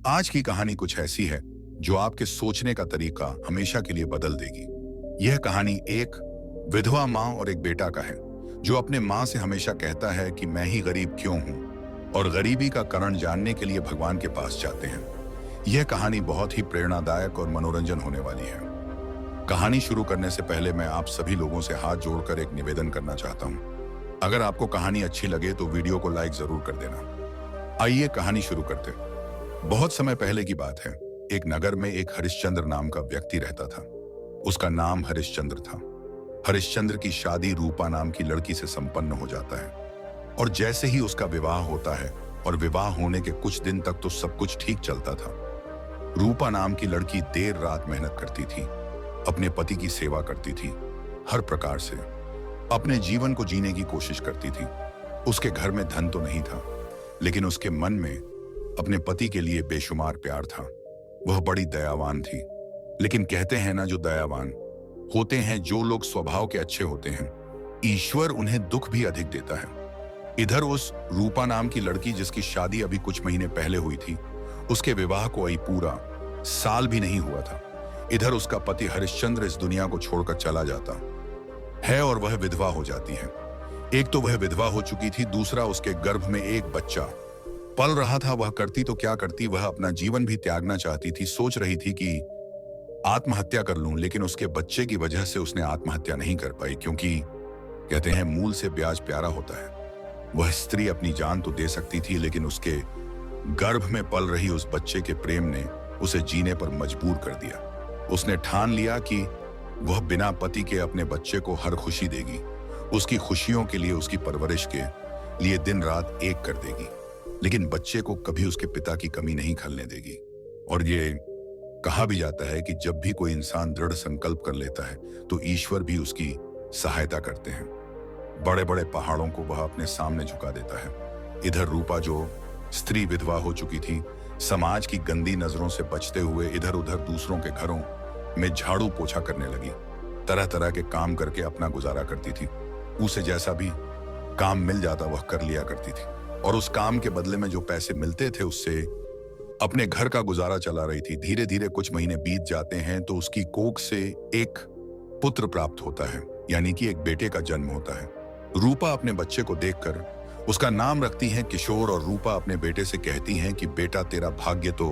आज की कहानी कुछ ऐसी है जो आपके सोचने का तरीका हमेशा के लिए बदल देगी। यह कहानी एक विधवा माँ और एक बेटा का है जो अपने माँ से हमेशा कहता है कि मैं ही गरीब क्यों हूँ, और गरीबी का कारण जानने के लिए भगवान के पास जाते हैं। यह कहानी बहुत ही प्रेरणादायक और मनोरंजन होने वाली है। कहानी शुरू करने से पहले मैं आप सभी लोगों से हाथ जोड़कर एक निवेदन करना चाहता हूँ। अगर आपको कहानी अच्छी लगे तो वीडियो को लाइक जरूर कर देना। आइए कहानी शुरू करते हैं। बहुत समय पहले की बात है। एक नगर में एक हरिश्चंद्र नाम का व्यक्ति रहता था। उसका नाम हरिश्चंद्र था। हरिश्चंद्र की शादी रूपा नाम की लड़की से संपन्न हो जाता है, और जैसे ही उसका विवाह होता है और विवाह होने के कुछ दिन तक तो सब कुछ ठीक चलता था। रूपा नाम की लड़की देर रात मेहनत करती थी, अपने पति की सेवा करती थी, हर प्रकार से अपने जीवन को जीने की कोशिश करती थी। उसके घर में धन तो नहीं था, लेकिन उसके मन में अपने पति के लिए बेशुमार प्यार था। वह बड़ी दयावान थी, लेकिन कहते हैं ना, जो दयावान होते हैं, जो लोग स्वभाव के अच्छे होते हैं, ईश्वर उन्हें दुख भी अधिक देता है। इधर उस रूपा नाम की लड़की, जिसकी शादी अभी कुछ महीने पहले हुई थी, उसके विवाह को अभी पूरा साल भी नहीं हुआ था। इधर उसका पति हरिश्चंद्र इस दुनिया को छोड़कर चला जाता है और वह विधवा हो जाती है। एक तो वह विधवा हो चुकी थी, दूसरा उसके गर्भ में एक बच्चा पल रहा था। वह करती तो क्या करती, वह अपना जीवन भी त्यागना चाहती थी। सोच रही थी कि आत्महत्या कर लूं, लेकिन उसके बच्चे की वजह से उसने आत्महत्या नहीं कर पाई, क्योंकि कहते हैं मूल से ब्याज प्यारा होता है। वह स्त्री अपनी जान तो दे सकती थी, लेकिन उसके गर्भ में पल रही उस बच्चे के प्रेम ने उसे जीने पर मजबूर कर दिया। उसने ठान लिया कि वह बिना पति के अपने बच्चे को हर खुशी देगी, उसकी खुशियों के लिए, उसकी परवरिश के लिए दिन रात एक कर देगी, लेकिन बच्चे को कभी उसके पिता की कमी नहीं खलने देगी। और ये कहा भी जाता है कि जब भी कोई इंसान दृढ़ संकल्प कर लेता है तो ईश्वर भी उसकी सहायता करते हैं। बड़े बड़े पहाड़ों को वह अपने सामने झुका देता है। इधर रूपा, जो स्त्री विधवा हो चुकी थी, समाज की गंदी नजरों से बचते हुए इधर उधर दूसरों के घरों में झाड़ू पोछा करने लगी। तरह तरह के काम करके अपना गुजारा करती थी। उसे जैसा भी काम मिल जाता वह कर लिया करती थी, और उस काम के बदले में जो पैसे मिलते थे उससे अपने घर का गुजारा चला रही थी। धीरे धीरे कुछ महीने बीत जाते हैं तो उसकी कोख से एक पुत्र प्राप्त होता है, यानी कि एक बेटे का जन्म होता है। रूपा अपने बच्चे को देखकर उसका नाम रखती है किशोर, और रूपा अपने बेटे से कहती हैं कि बेटा, तेरा भाग्य तो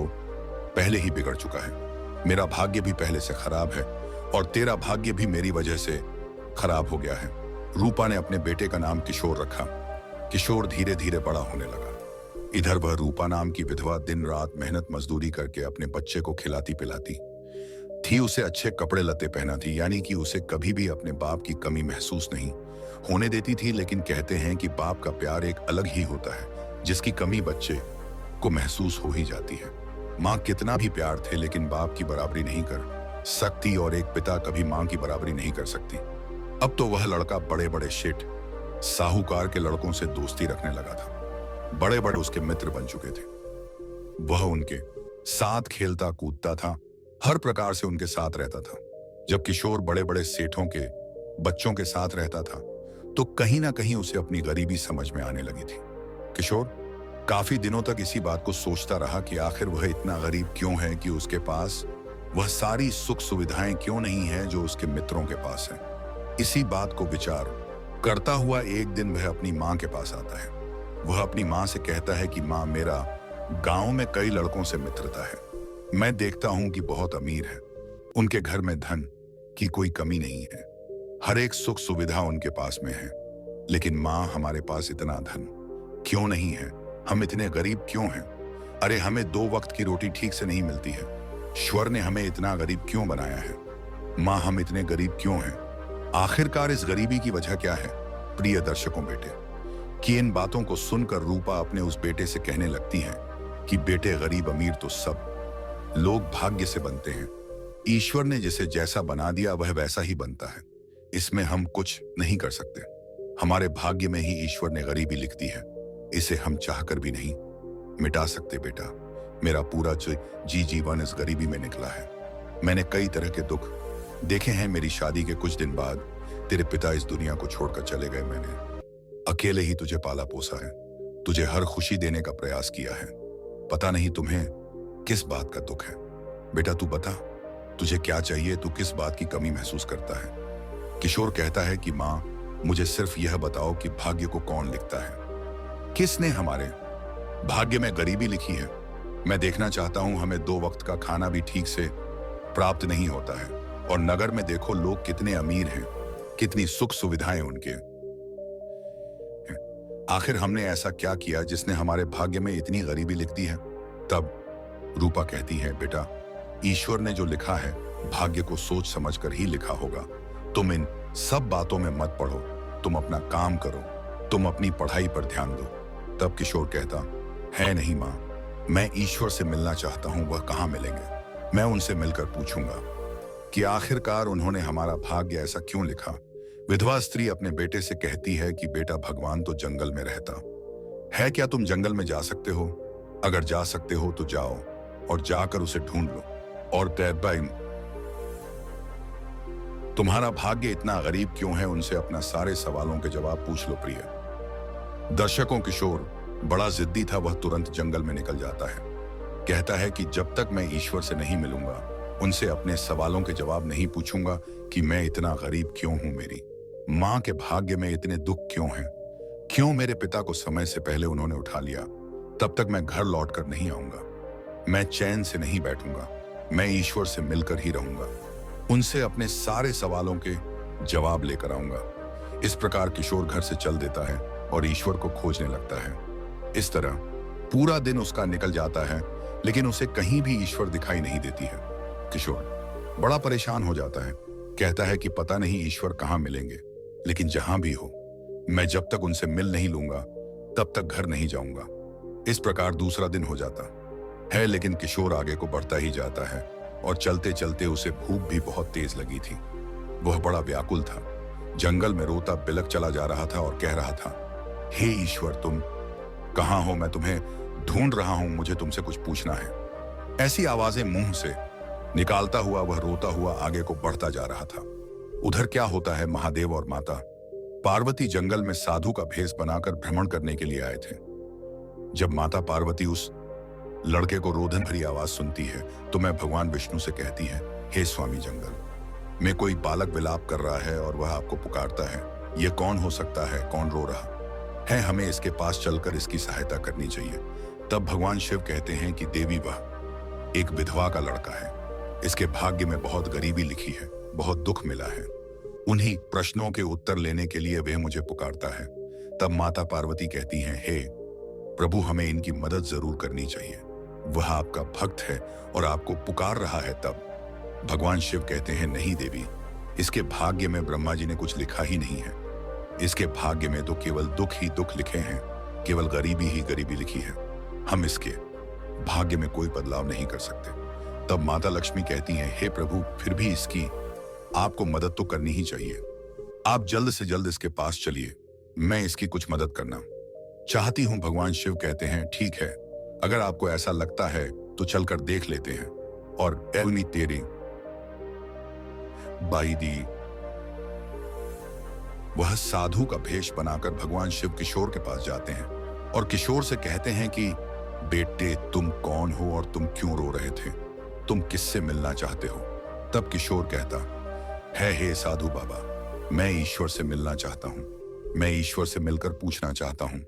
पहले ही बिगड़ चुका है, मेरा भाग्य भी पहले से खराब है, और तेरा भाग्य भी मेरी वजह से खराब हो गया है। रूपा ने अपने बेटे का नाम किशोर रखा। किशोर धीरे धीरे बड़ा होने लगा। इधर वह रूपा नाम की विधवा दिन रात मेहनत मजदूरी करके अपने बच्चे को खिलाती पिलाती थी। उसे अच्छे कपड़े लत्ते पहनाती, यानी कि उसे कभी भी अपने बाप की कमी महसूस नहीं होने देती थी। लेकिन कहते हैं कि बाप का प्यार एक अलग ही होता है, जिसकी कमी बच्चे को महसूस हो ही जाती है। माँ कितना भी प्यार थे, लेकिन बाप की बराबरी नहीं कर सकती, और एक पिता कभी माँ की बराबरी नहीं कर सकती। अब तो वह लड़का बड़े बड़े शेठ साहूकार के लड़कों से दोस्ती रखने लगा था। बड़े बड़े उसके मित्र बन चुके थे। वह उनके साथ खेलता कूदता था, हर प्रकार से उनके साथ रहता था। जब किशोर बड़े बड़े सेठों के बच्चों के साथ रहता था तो कहीं ना कहीं उसे अपनी गरीबी समझ में आने लगी थी। किशोर काफी दिनों तक इसी बात को सोचता रहा कि आखिर वह इतना गरीब क्यों है, कि उसके पास वह सारी सुख सुविधाएं क्यों नहीं है जो उसके मित्रों के पास है। इसी बात को विचार करता हुआ एक दिन वह अपनी माँ के पास आता है। वह अपनी माँ से कहता है कि माँ, मेरा गांव में कई लड़कों से मित्रता है। मैं देखता हूं कि बहुत अमीर है, उनके घर में धन की कोई कमी नहीं है, हर एक सुख सुविधा उनके पास में है, लेकिन माँ, हमारे पास इतना धन क्यों नहीं है? हम इतने गरीब क्यों हैं? अरे, हमें 2 वक्त की रोटी ठीक से नहीं मिलती है। ईश्वर ने हमें इतना गरीब क्यों बनाया है? माँ, हम इतने गरीब क्यों हैं? आखिरकार इस गरीबी की वजह क्या है? प्रिय दर्शकों, बेटे कि इन बातों को सुनकर रूपा अपने उस बेटे से कहने लगती है कि बेटे, गरीब अमीर तो सब लोग भाग्य से बनते हैं। ईश्वर ने जिसे जैसा बना दिया वह वैसा ही बनता है, इसमें हम कुछ नहीं कर सकते। हमारे भाग्य में ही ईश्वर ने गरीबी लिख दी है, इसे हम चाहकर भी नहीं मिटा सकते। बेटा, मेरा पूरा जीवन इस गरीबी में निकला है। मैंने कई तरह के दुख देखे हैं। मेरी शादी के कुछ दिन बाद तेरे पिता इस दुनिया को छोड़कर चले गए। मैंने अकेले ही तुझे पाला पोसा है, तुझे हर खुशी देने का प्रयास किया है। पता नहीं तुम्हें किस बात का दुख है? बेटा तू बता, तुझे क्या चाहिए? तू किस बात की कमी महसूस करता है? किशोर कहता है कि माँ, मुझे सिर्फ यह बताओ कि भाग्य को कौन लिखता है? किसने हमारे भाग्य में गरीबी लिखी है? मैं देखना चाहता हूं, हमें 2 वक्त का खाना भी ठीक से प्राप्त नहीं होता है, और नगर में देखो लोग कितने अमीर हैं, कितनी सुख सुविधाएं उनके हैं। आखिर हमने ऐसा क्या किया जिसने हमारे भाग्य में इतनी गरीबी लिख दी है? तब रूपा कहती है, बेटा ईश्वर ने जो लिखा है भाग्य को सोच समझकर ही लिखा होगा। तुम इन सब बातों में मत पड़ो, तुम अपना काम करो, तुम अपनी पढ़ाई पर ध्यान दो। तब किशोर कहता है, नहीं माँ, मैं ईश्वर से मिलना चाहता हूं, वह कहाँ मिलेंगे? मैं उनसे मिलकर पूछूंगा कि आखिरकार उन्होंने हमारा भाग्य ऐसा क्यों लिखा। विधवा स्त्री अपने बेटे से कहती है कि बेटा भगवान तो जंगल में रहता है, क्या तुम जंगल में जा सकते हो? अगर जा सकते हो तो जाओ और जाकर उसे ढूंढ लो, और तैयबा तुम्हारा भाग्य इतना गरीब क्यों है, उनसे अपना सारे सवालों के जवाब पूछ लो। प्रिय दर्शकों, किशोर बड़ा जिद्दी था, वह तुरंत जंगल में निकल जाता है। कहता है कि जब तक मैं ईश्वर से नहीं मिलूंगा, उनसे अपने सवालों के जवाब नहीं पूछूंगा कि मैं इतना गरीब क्यों हूं, मेरी मां के भाग्य में इतने दुख क्यों हैं, क्यों मेरे पिता को समय से पहले उन्होंने उठा लिया, तब तक मैं घर लौटकर नहीं आऊंगा, मैं चैन से नहीं बैठूंगा, मैं ईश्वर से मिलकर ही रहूंगा, उनसे अपने सारे सवालों के जवाब लेकर आऊंगा। इस प्रकार किशोर घर से चल देता है और ईश्वर को खोजने लगता है। इस तरह पूरा दिन उसका निकल जाता है, लेकिन उसे कहीं भी ईश्वर दिखाई नहीं देती है। किशोर बड़ा परेशान हो जाता है, कहता है कि पता नहीं ईश्वर कहाँ मिलेंगे, लेकिन जहां भी हो, मैं जब तक उनसे मिल नहीं लूंगा तब तक घर नहीं जाऊंगा। इस प्रकार दूसरा दिन हो जाता है, लेकिन किशोर आगे को बढ़ता ही जाता है, और चलते चलते उसे भूख भी बहुत तेज लगी थी। वह बड़ा व्याकुल था, जंगल में रोता बिलख चला जा रहा था और कह रहा था, हे ईश्वर, तुम कहाँ हो? मैं तुम्हें ढूंढ रहा हूं, मुझे तुमसे कुछ पूछना है। ऐसी आवाजें मुंह से निकालता हुआ वह रोता हुआ आगे को बढ़ता जा रहा था। उधर क्या होता है, महादेव और माता पार्वती जंगल में साधु का भेष बनाकर भ्रमण करने के लिए आए थे। जब माता पार्वती उस लड़के को रोदन भरी आवाज सुनती है तो मैं भगवान विष्णु से कहती है, हे स्वामी, जंगल में कोई बालक विलाप कर रहा है और वह आपको पुकारता है। यह कौन हो सकता है? कौन रो रहा है? हमें इसके पास चलकर इसकी सहायता करनी चाहिए। तब भगवान शिव कहते हैं कि देवी, वह एक विधवा का लड़का है, इसके भाग्य में बहुत गरीबी लिखी है, बहुत दुख मिला है, उन्हीं प्रश्नों के उत्तर लेने के लिए वह मुझे पुकारता है। तब माता पार्वती कहती हैं, हे प्रभु, हमें इनकी मदद जरूर करनी चाहिए, वह आपका भक्त है और आपको पुकार रहा है। तब भगवान शिव कहते हैं, नहीं देवी, इसके भाग्य में ब्रह्मा जी ने कुछ लिखा ही नहीं है, इसके भाग्य में तो केवल दुख ही दुख लिखे हैं, केवल गरीबी ही गरीबी लिखी है, हम इसके भाग्य में कोई बदलाव नहीं कर सकते। तब माता लक्ष्मी कहती हैं, हे प्रभु, फिर भी इसकी आपको मदद तो करनी ही चाहिए, आप जल्द से जल्द इसके पास चलिए, मैं इसकी कुछ मदद करना चाहती हूं। भगवान शिव कहते हैं, ठीक है, अगर आपको ऐसा लगता है तो चलकर देख लेते हैं। और एलनी तेरी बाई दी, वह साधु का भेष बनाकर भगवान शिव किशोर के पास जाते हैं और किशोर से कहते हैं कि बेटे, तुम कौन हो और तुम क्यों रो रहे थे, तुम किससे मिलना चाहते हो? तब किशोर कहता है, हे साधु बाबा, मैं ईश्वर से मिलना चाहता हूं, मैं ईश्वर से मिलकर पूछना चाहता हूं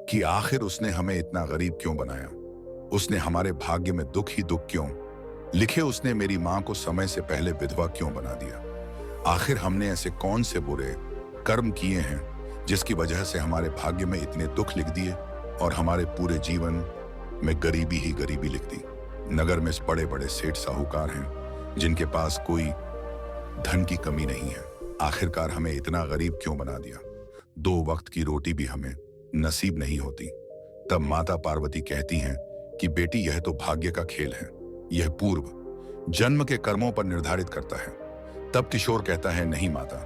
कि आखिर उसने हमें इतना गरीब क्यों बनाया, उसने हमारे भाग्य में दुख ही दुख क्यों लिखे, उसने मेरी मां को समय से पहले विधवा क्यों बना दिया, आखिर हमने ऐसे कौन से बुरे कर्म किए हैं जिसकी वजह से हमारे भाग्य में इतने दुख लिख दिए और हमारे पूरे जीवन में गरीबी ही गरीबी लिख दी। नगर में बड़े बड़े सेठ साहूकार हैं जिनके पास कोई धन की कमी नहीं है, आखिरकार हमें इतना गरीब क्यों बना दिया, 2 वक्त की रोटी भी हमें नसीब नहीं होती। तब माता पार्वती कहती हैं कि बेटी, यह तो भाग्य का खेल है, यह पूर्व जन्म के कर्मों पर निर्धारित करता है। तब किशोर कहता है, नहीं माता,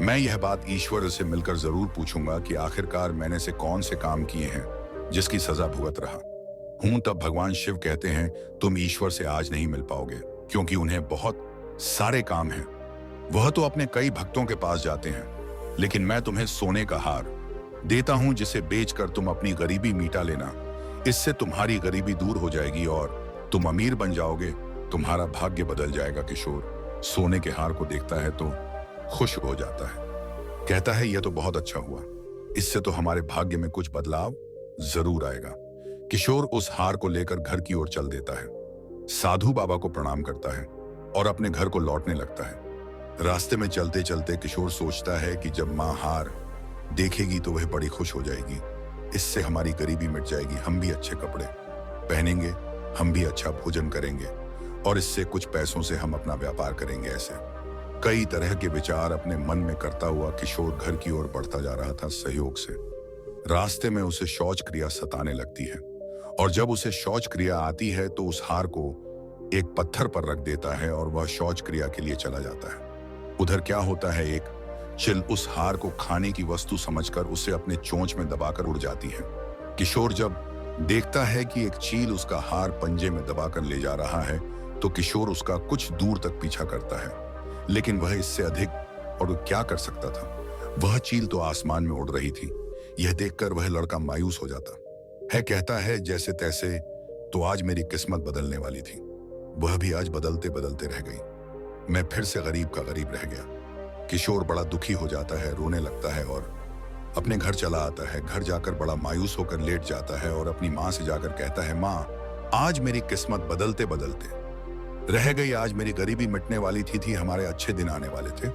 मैं यह बात ईश्वर से मिलकर जरूर पूछूंगा कि आखिरकार मैंने से कौन से काम किए हैं जिसकी सजा भुगत रहा हूं। तब भगवान शिव कहते हैं, तुम ईश्वर से आज नहीं मिल पाओगे, क्योंकि उन्हें बहुत सारे काम हैं, वह तो अपने कई भक्तों के पास जाते हैं, लेकिन मैं तुम्हें सोने का हार देता हूं जिसे बेचकर तुम अपनी गरीबी मिटा लेना। इससे तुम्हारी गरीबी दूर हो जाएगी और तुम अमीर बन जाओगे। तुम्हारा भाग्य बदल जाएगा। किशोर सोने के हार को देखता है तो खुश हो जाता है। कहता है यह तो बहुत अच्छा हुआ, इससे तो हमारे भाग्य में कुछ बदलाव जरूर आएगा। किशोर उस हार को लेकर घर की ओर चल देता है, साधु बाबा को प्रणाम करता है और अपने घर को लौटने लगता है। रास्ते में चलते चलते किशोर सोचता है कि जब माँ हार देखेगी तो वह बड़ी खुश हो जाएगी। इससे हमारी गरीबी मिट जाएगी, हम भी अच्छे कपड़े पहनेंगे, हम भी अच्छा भोजन करेंगे और इससे कुछ पैसों से हम अपना व्यापार करेंगे। ऐसे कई तरह के विचार अपने मन में करता हुआ किशोर घर की ओर बढ़ता जा रहा था। सहयोग से रास्ते में उसे शौच क्रिया सताने लगती है और जब उसे शौच क्रिया आती है तो उस हार को एक पत्थर पर रख देता है और वह शौच क्रिया के लिए चला जाता है। उधर क्या होता है, एक चिल उस हार को खाने की वस्तु समझकर उसे अपने चोंच में दबाकर उड़ जाती है। किशोर जब देखता है कि एक चील उसका हार पंजे में दबाकर ले जा रहा है तो किशोर उसका कुछ दूर तक पीछा करता है, लेकिन वह इससे अधिक और क्या कर सकता था। वह चील तो आसमान में उड़ रही थी। यह देखकर वह लड़का मायूस हो जाता है। कहता है जैसे तैसे तो आज मेरी किस्मत बदलने वाली थी, वह भी आज बदलते बदलते रह गई। मैं फिर से गरीब का गरीब रह गया। किशोर बड़ा दुखी हो जाता है, रोने लगता है और अपने घर चला आता है। घर जाकर बड़ा मायूस होकर लेट जाता है और अपनी माँ से जाकर कहता है, माँ आज मेरी किस्मत बदलते बदलते रह गई। आज मेरी गरीबी मिटने वाली थी, हमारे अच्छे दिन आने वाले थे,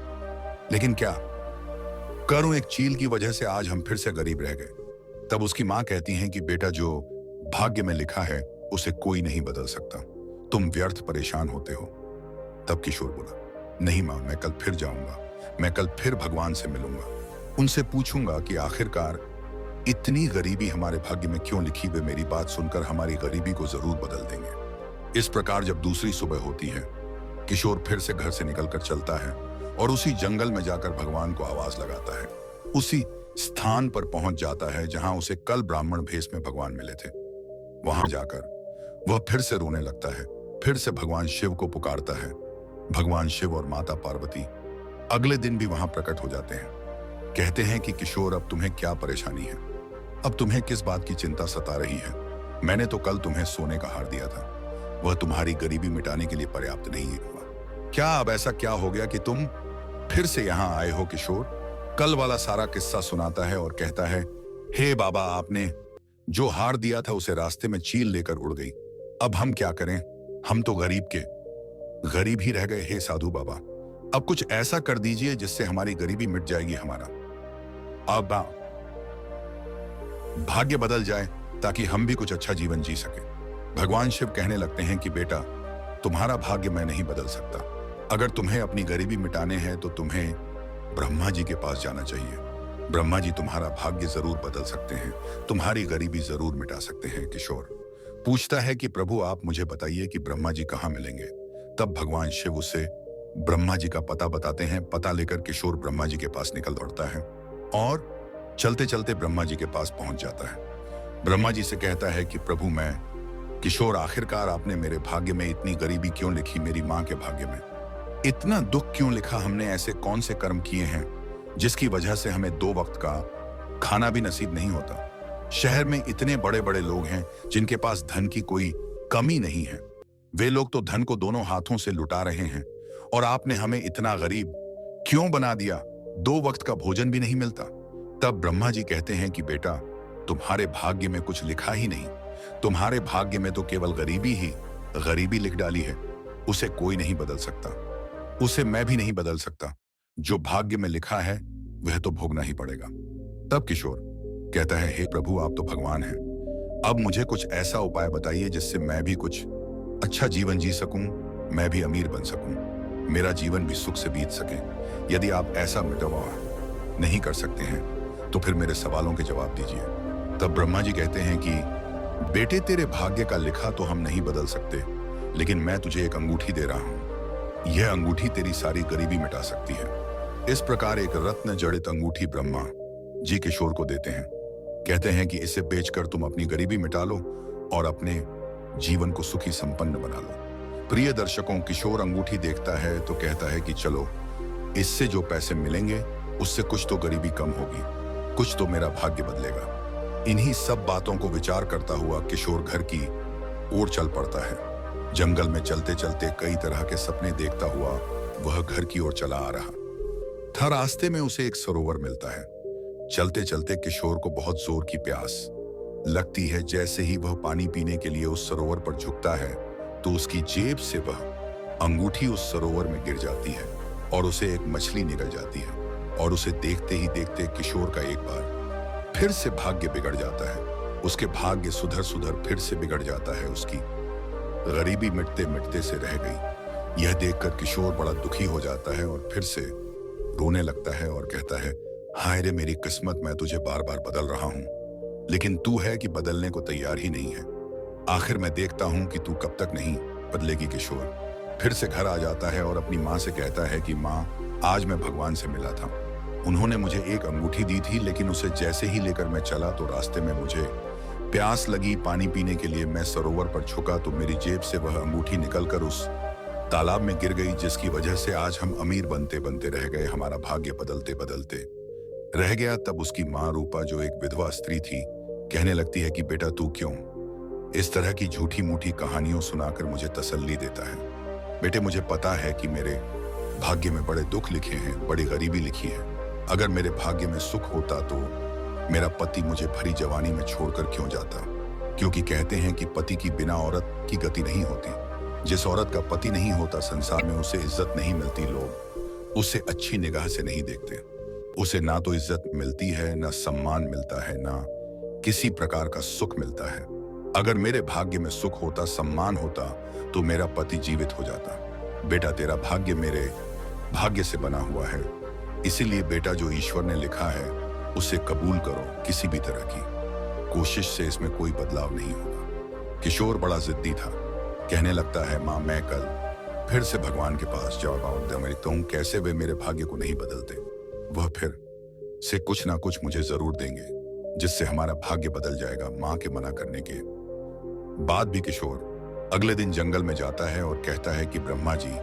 लेकिन क्या करूं, एक चील की वजह से आज हम फिर से गरीब रह गए। तब उसकी माँ कहती हैं कि बेटा जो भाग्य में लिखा है उसे कोई नहीं बदल सकता, तुम व्यर्थ परेशान होते हो। तब किशोर बोला, नहीं माँ, मैं कल फिर जाऊंगा, मैं कल फिर भगवान से मिलूंगा, उनसे पूछूंगा कि आखिरकार इतनी गरीबी हमारे भाग्य में क्यों लिखी। वे मेरी बात सुनकर हमारी गरीबी को जरूर बदल देंगे। इस प्रकार जब दूसरी सुबह होती है, किशोर फिर से घर से निकलकर चलता है और उसी जंगल में जाकर भगवान को आवाज लगाता है। उसी स्थान पर पहुंच जाता है जहां उसे कल ब्राह्मण भेष में भगवान मिले थे। वहां जाकर वह फिर से रोने लगता है, फिर से भगवान शिव को पुकारता है। भगवान शिव और माता पार्वती अगले दिन भी वहां प्रकट हो जाते हैं। कहते हैं कि किशोर अब तुम्हें क्या परेशानी है, अब तुम्हें किस बात की चिंता सता रही है। मैंने तो कल तुम्हें सोने का हार दिया था, वह तुम्हारी गरीबी मिटाने के लिए पर्याप्त नहीं हुआ। क्या अब ऐसा क्या हो गया कि तुम फिर से यहाँ आए हो। किशोर कल वाला सारा किस्सा सुनाता है और कहता है, हे बाबा, आपने जो हार दिया था उसे रास्ते में चील लेकर उड़ गई। अब हम क्या करें, हम तो गरीब के गरीब ही रह गए। हे साधु बाबा, अब कुछ ऐसा कर दीजिए जिससे हमारी गरीबी मिट जाएगी, हमारा अब भाग्य बदल जाए ताकि हम भी कुछ अच्छा जीवन जी सके। भगवान शिव कहने लगते हैं कि बेटा, तुम्हारा भाग्य मैं नहीं बदल सकता। अगर तुम्हें अपनी गरीबी मिटाने हैं तो तुम्हें ब्रह्मा जी के पास जाना चाहिए। ब्रह्मा जी तुम्हारा भाग्य जरूर बदल सकते हैं, तुम्हारी गरीबी जरूर मिटा सकते हैं। किशोर पूछता है कि प्रभु आप मुझे बताइए कि ब्रह्मा जी कहाँ मिलेंगे। तब भगवान शिव उसे ब्रह्मा जी का पता बताते हैं। पता लेकर किशोर ब्रह्मा जी के पास निकल दौड़ता है और चलते चलते ब्रह्मा जी के पास पहुंच जाता है। ब्रह्मा जी से कहता है कि प्रभु, मैं किशोर, आखिरकार आपने मेरे भाग्य में इतनी गरीबी क्यों लिखी, मेरी माँ के भाग्य में इतना दुख क्यों लिखा। हमने ऐसे कौन से कर्म किए हैं जिसकी वजह से हमें 2 वक्त का खाना भी नसीब नहीं होता। शहर में इतने बड़े बड़े लोग हैं जिनके पास धन की कोई कमी नहीं है, वे लोग तो धन को दोनों हाथों से लुटा रहे हैं, और आपने हमें इतना गरीब क्यों बना दिया, 2 वक्त का भोजन भी नहीं मिलता। तब ब्रह्मा जी कहते हैं कि बेटा, तुम्हारे भाग्य में कुछ लिखा ही नहीं, तुम्हारे भाग्य में तो केवल गरीबी लिख डाली है। उसे कोई नहीं बदल सकता, उसे मैं भी नहीं बदल सकता। जो भाग्य में लिखा है वह तो भोगना ही पड़ेगा। तब किशोर कहता है, हे प्रभु, आप तो भगवान हैं, अब मुझे कुछ ऐसा उपाय बताइए जिससे मैं भी कुछ अच्छा जीवन जी सकूं, मैं भी अमीर बन सकूं, मेरा जीवन भी सुख से बीत सके। यदि आप ऐसा मिटवा नहीं कर सकते हैं तो फिर मेरे सवालों के जवाब दीजिए। तब ब्रह्मा जी कहते हैं कि बेटे, तेरे भाग्य का लिखा तो हम नहीं बदल सकते, लेकिन मैं तुझे एक अंगूठी दे रहा हूं। यह अंगूठी तेरी सारी गरीबी मिटा सकती है। इस प्रकार एक रत्न जड़ित अंगूठी ब्रह्मा जी किशोर को देते हैं। कहते हैं कि इसे बेचकर तुम अपनी गरीबी मिटा लो और अपने जीवन को सुखी संपन्न बना लो। प्रिय दर्शकों, किशोर अंगूठी देखता है तो कहता है कि चलो, इससे जो पैसे मिलेंगे उससे कुछ तो गरीबी कम होगी, कुछ तो मेरा भाग्य बदलेगा। इन्हीं सब बातों को विचार करता हुआ किशोर घर की ओर चल पड़ता है। जंगल में चलते चलते कई तरह के सपने देखता हुआ वह घर की ओर चला आ रहा था। रास्ते में उसे एक सरोवर मिलता है। चलते चलते किशोर को बहुत जोर की प्यास लगती है। जैसे ही वह पानी पीने के लिए उस सरोवर पर झुकता है तो उसकी जेब से वह अंगूठी उस सरोवर में गिर जाती है और उसे एक मछली निकल जाती है। और उसे देखते ही देखते किशोर का एक बार फिर से भाग्य बिगड़ जाता है। उसके भाग्य सुधर सुधर फिर से बिगड़ जाता है। उसकी गरीबी मिटते मिटते से रह गई। यह देखकर किशोर बड़ा दुखी हो जाता है और फिर से रोने लगता है और कहता है, हाय रे मेरी किस्मत, मैं तुझे बार बार बदल रहा हूं, लेकिन तू है कि बदलने को तैयार ही नहीं है। आखिर मैं देखता हूं कि तू कब तक नहीं बदलेगी। किशोर फिर से घर आ जाता है और अपनी माँ से कहता है कि माँ, आज मैं भगवान से मिला था। उन्होंने मुझे एक अंगूठी दी थी, लेकिन उसे जैसे ही लेकर मैं चला तो रास्ते में मुझे प्यास लगी। पानी पीने के लिए मैं सरोवर पर झुका तो मेरी जेब से वह अंगूठी निकलकर उस तालाब में गिर गई, जिसकी वजह से आज हम अमीर बनते बनते रह गए। हमारा भाग्य बदलते बदलते रह गया। तब उसकी माँ रूपा, जो एक विधवा स्त्री थी, कहने लगती है कि बेटा, तू क्यों इस तरह की झूठी मूठी कहानियों सुनाकर मुझे तसल्ली देता है। बेटे, मुझे पता है कि मेरे भाग्य में बड़े दुख लिखे हैं, बड़ी गरीबी लिखी है। अगर मेरे भाग्य में सुख होता तो मेरा पति मुझे भरी जवानी में छोड़कर क्यों जाता, क्योंकि कहते हैं कि पति की बिना औरत की गति नहीं होती। जिस औरत का पति नहीं होता, संसार में उसे इज्जत नहीं मिलती। लोग उसे अच्छी निगाह से नहीं देखते। उसे ना तो इज्जत मिलती है, ना सम्मान मिलता है, ना किसी प्रकार का सुख मिलता है। अगर मेरे भाग्य में सुख होता, सम्मान होता, तो मेरा पति जीवित हो जाता। बेटा, तेरा भाग्य मेरे भाग्य से बना हुआ है, इसीलिए बेटा, जो ईश्वर ने लिखा है उसे कबूल करो। किसी भी तरह की कोशिश से इसमें कोई बदलाव नहीं होगा। किशोर बड़ा जिद्दी था। कहने लगता है, माँ, मैं कल फिर से भगवान के पास जाऊंगा। कैसे वे मेरे भाग्य को नहीं बदलते। वह फिर से कुछ ना कुछ मुझे जरूर देंगे, जिससे हमारा भाग्य बदल जाएगा। माँ के मना करने के बाद भी किशोर अगले दिन जंगल में जाता है और कहता है कि ब्रह्मा जी,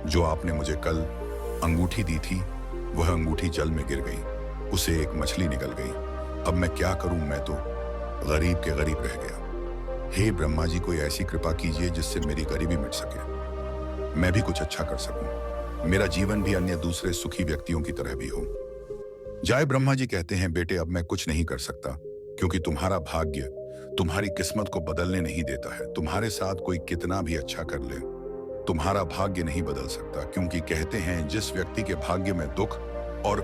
जो आपने मुझे कल अंगूठी दी थी, वह अंगूठी जल में गिर गई, उसे एक मछली निकल गई। अब मैं क्या करूं, मैं तो गरीब के गरीब रह गया। हे ब्रह्मा जी, कोई ऐसी कृपा कीजिए जिससे मेरी गरीबी मिट सके, मैं भी कुछ अच्छा कर सकूं, मेरा जीवन भी अन्य दूसरे सुखी व्यक्तियों की तरह भी हो जाए। ब्रह्मा जी कहते हैं, बेटे, अब मैं कुछ नहीं कर सकता, क्योंकि तुम्हारा भाग्य तुम्हारी किस्मत को बदलने नहीं देता है। तुम्हारे साथ कोई कितना भी अच्छा कर ले, तुम्हारा भाग्य नहीं बदल सकता, क्योंकि कहते हैं जिस व्यक्ति के भाग्य में दुख और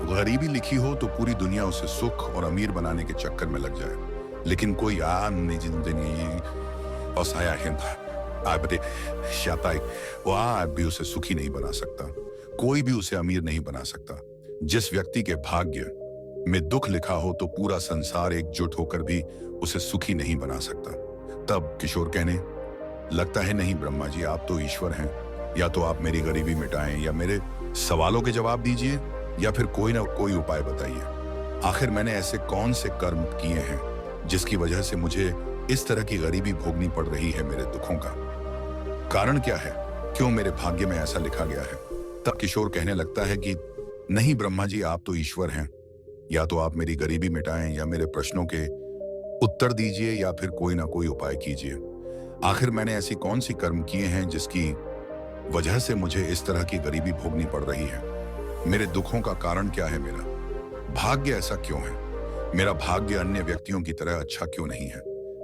गरीबी लिखी हो तो पूरी दुनिया उसे सुख और अमीर बनाने के चक्कर में लग जाए, लेकिन कोई भी उसे सुखी नहीं बना सकता, कोई भी उसे अमीर नहीं बना सकता। जिस व्यक्ति के भाग्य में दुख लिखा हो तो पूरा संसार एकजुट होकर भी उसे सुखी नहीं बना सकता। तब किशोर कहने लगता है, नहीं ब्रह्मा जी, आप तो ईश्वर हैं, या तो आप मेरी गरीबी मिटाएं, या मेरे सवालों के जवाब दीजिए, या फिर कोई ना कोई उपाय बताइए। आखिर मैंने ऐसे कौन से कर्म किए हैं जिसकी वजह से मुझे इस तरह की गरीबी भोगनी पड़ रही है। मेरे दुखों का कारण क्या है, क्यों मेरे भाग्य में ऐसा लिखा गया है। तब किशोर कहने लगता है कि नहीं ब्रह्मा जी, आप तो ईश्वर हैं, या तो आप मेरी गरीबी मिटाएं, या मेरे प्रश्नों के उत्तर दीजिए, या फिर कोई ना कोई उपाय कीजिए। आखिर मैंने ऐसी कौन सी कर्म किए हैं जिसकी वजह से मुझे इस तरह की गरीबी भोगनी पड़ रही है। मेरे दुखों का कारण क्या है, मेरा भाग्य ऐसा क्यों है, मेरा भाग्य अन्य व्यक्तियों की तरह अच्छा क्यों नहीं है।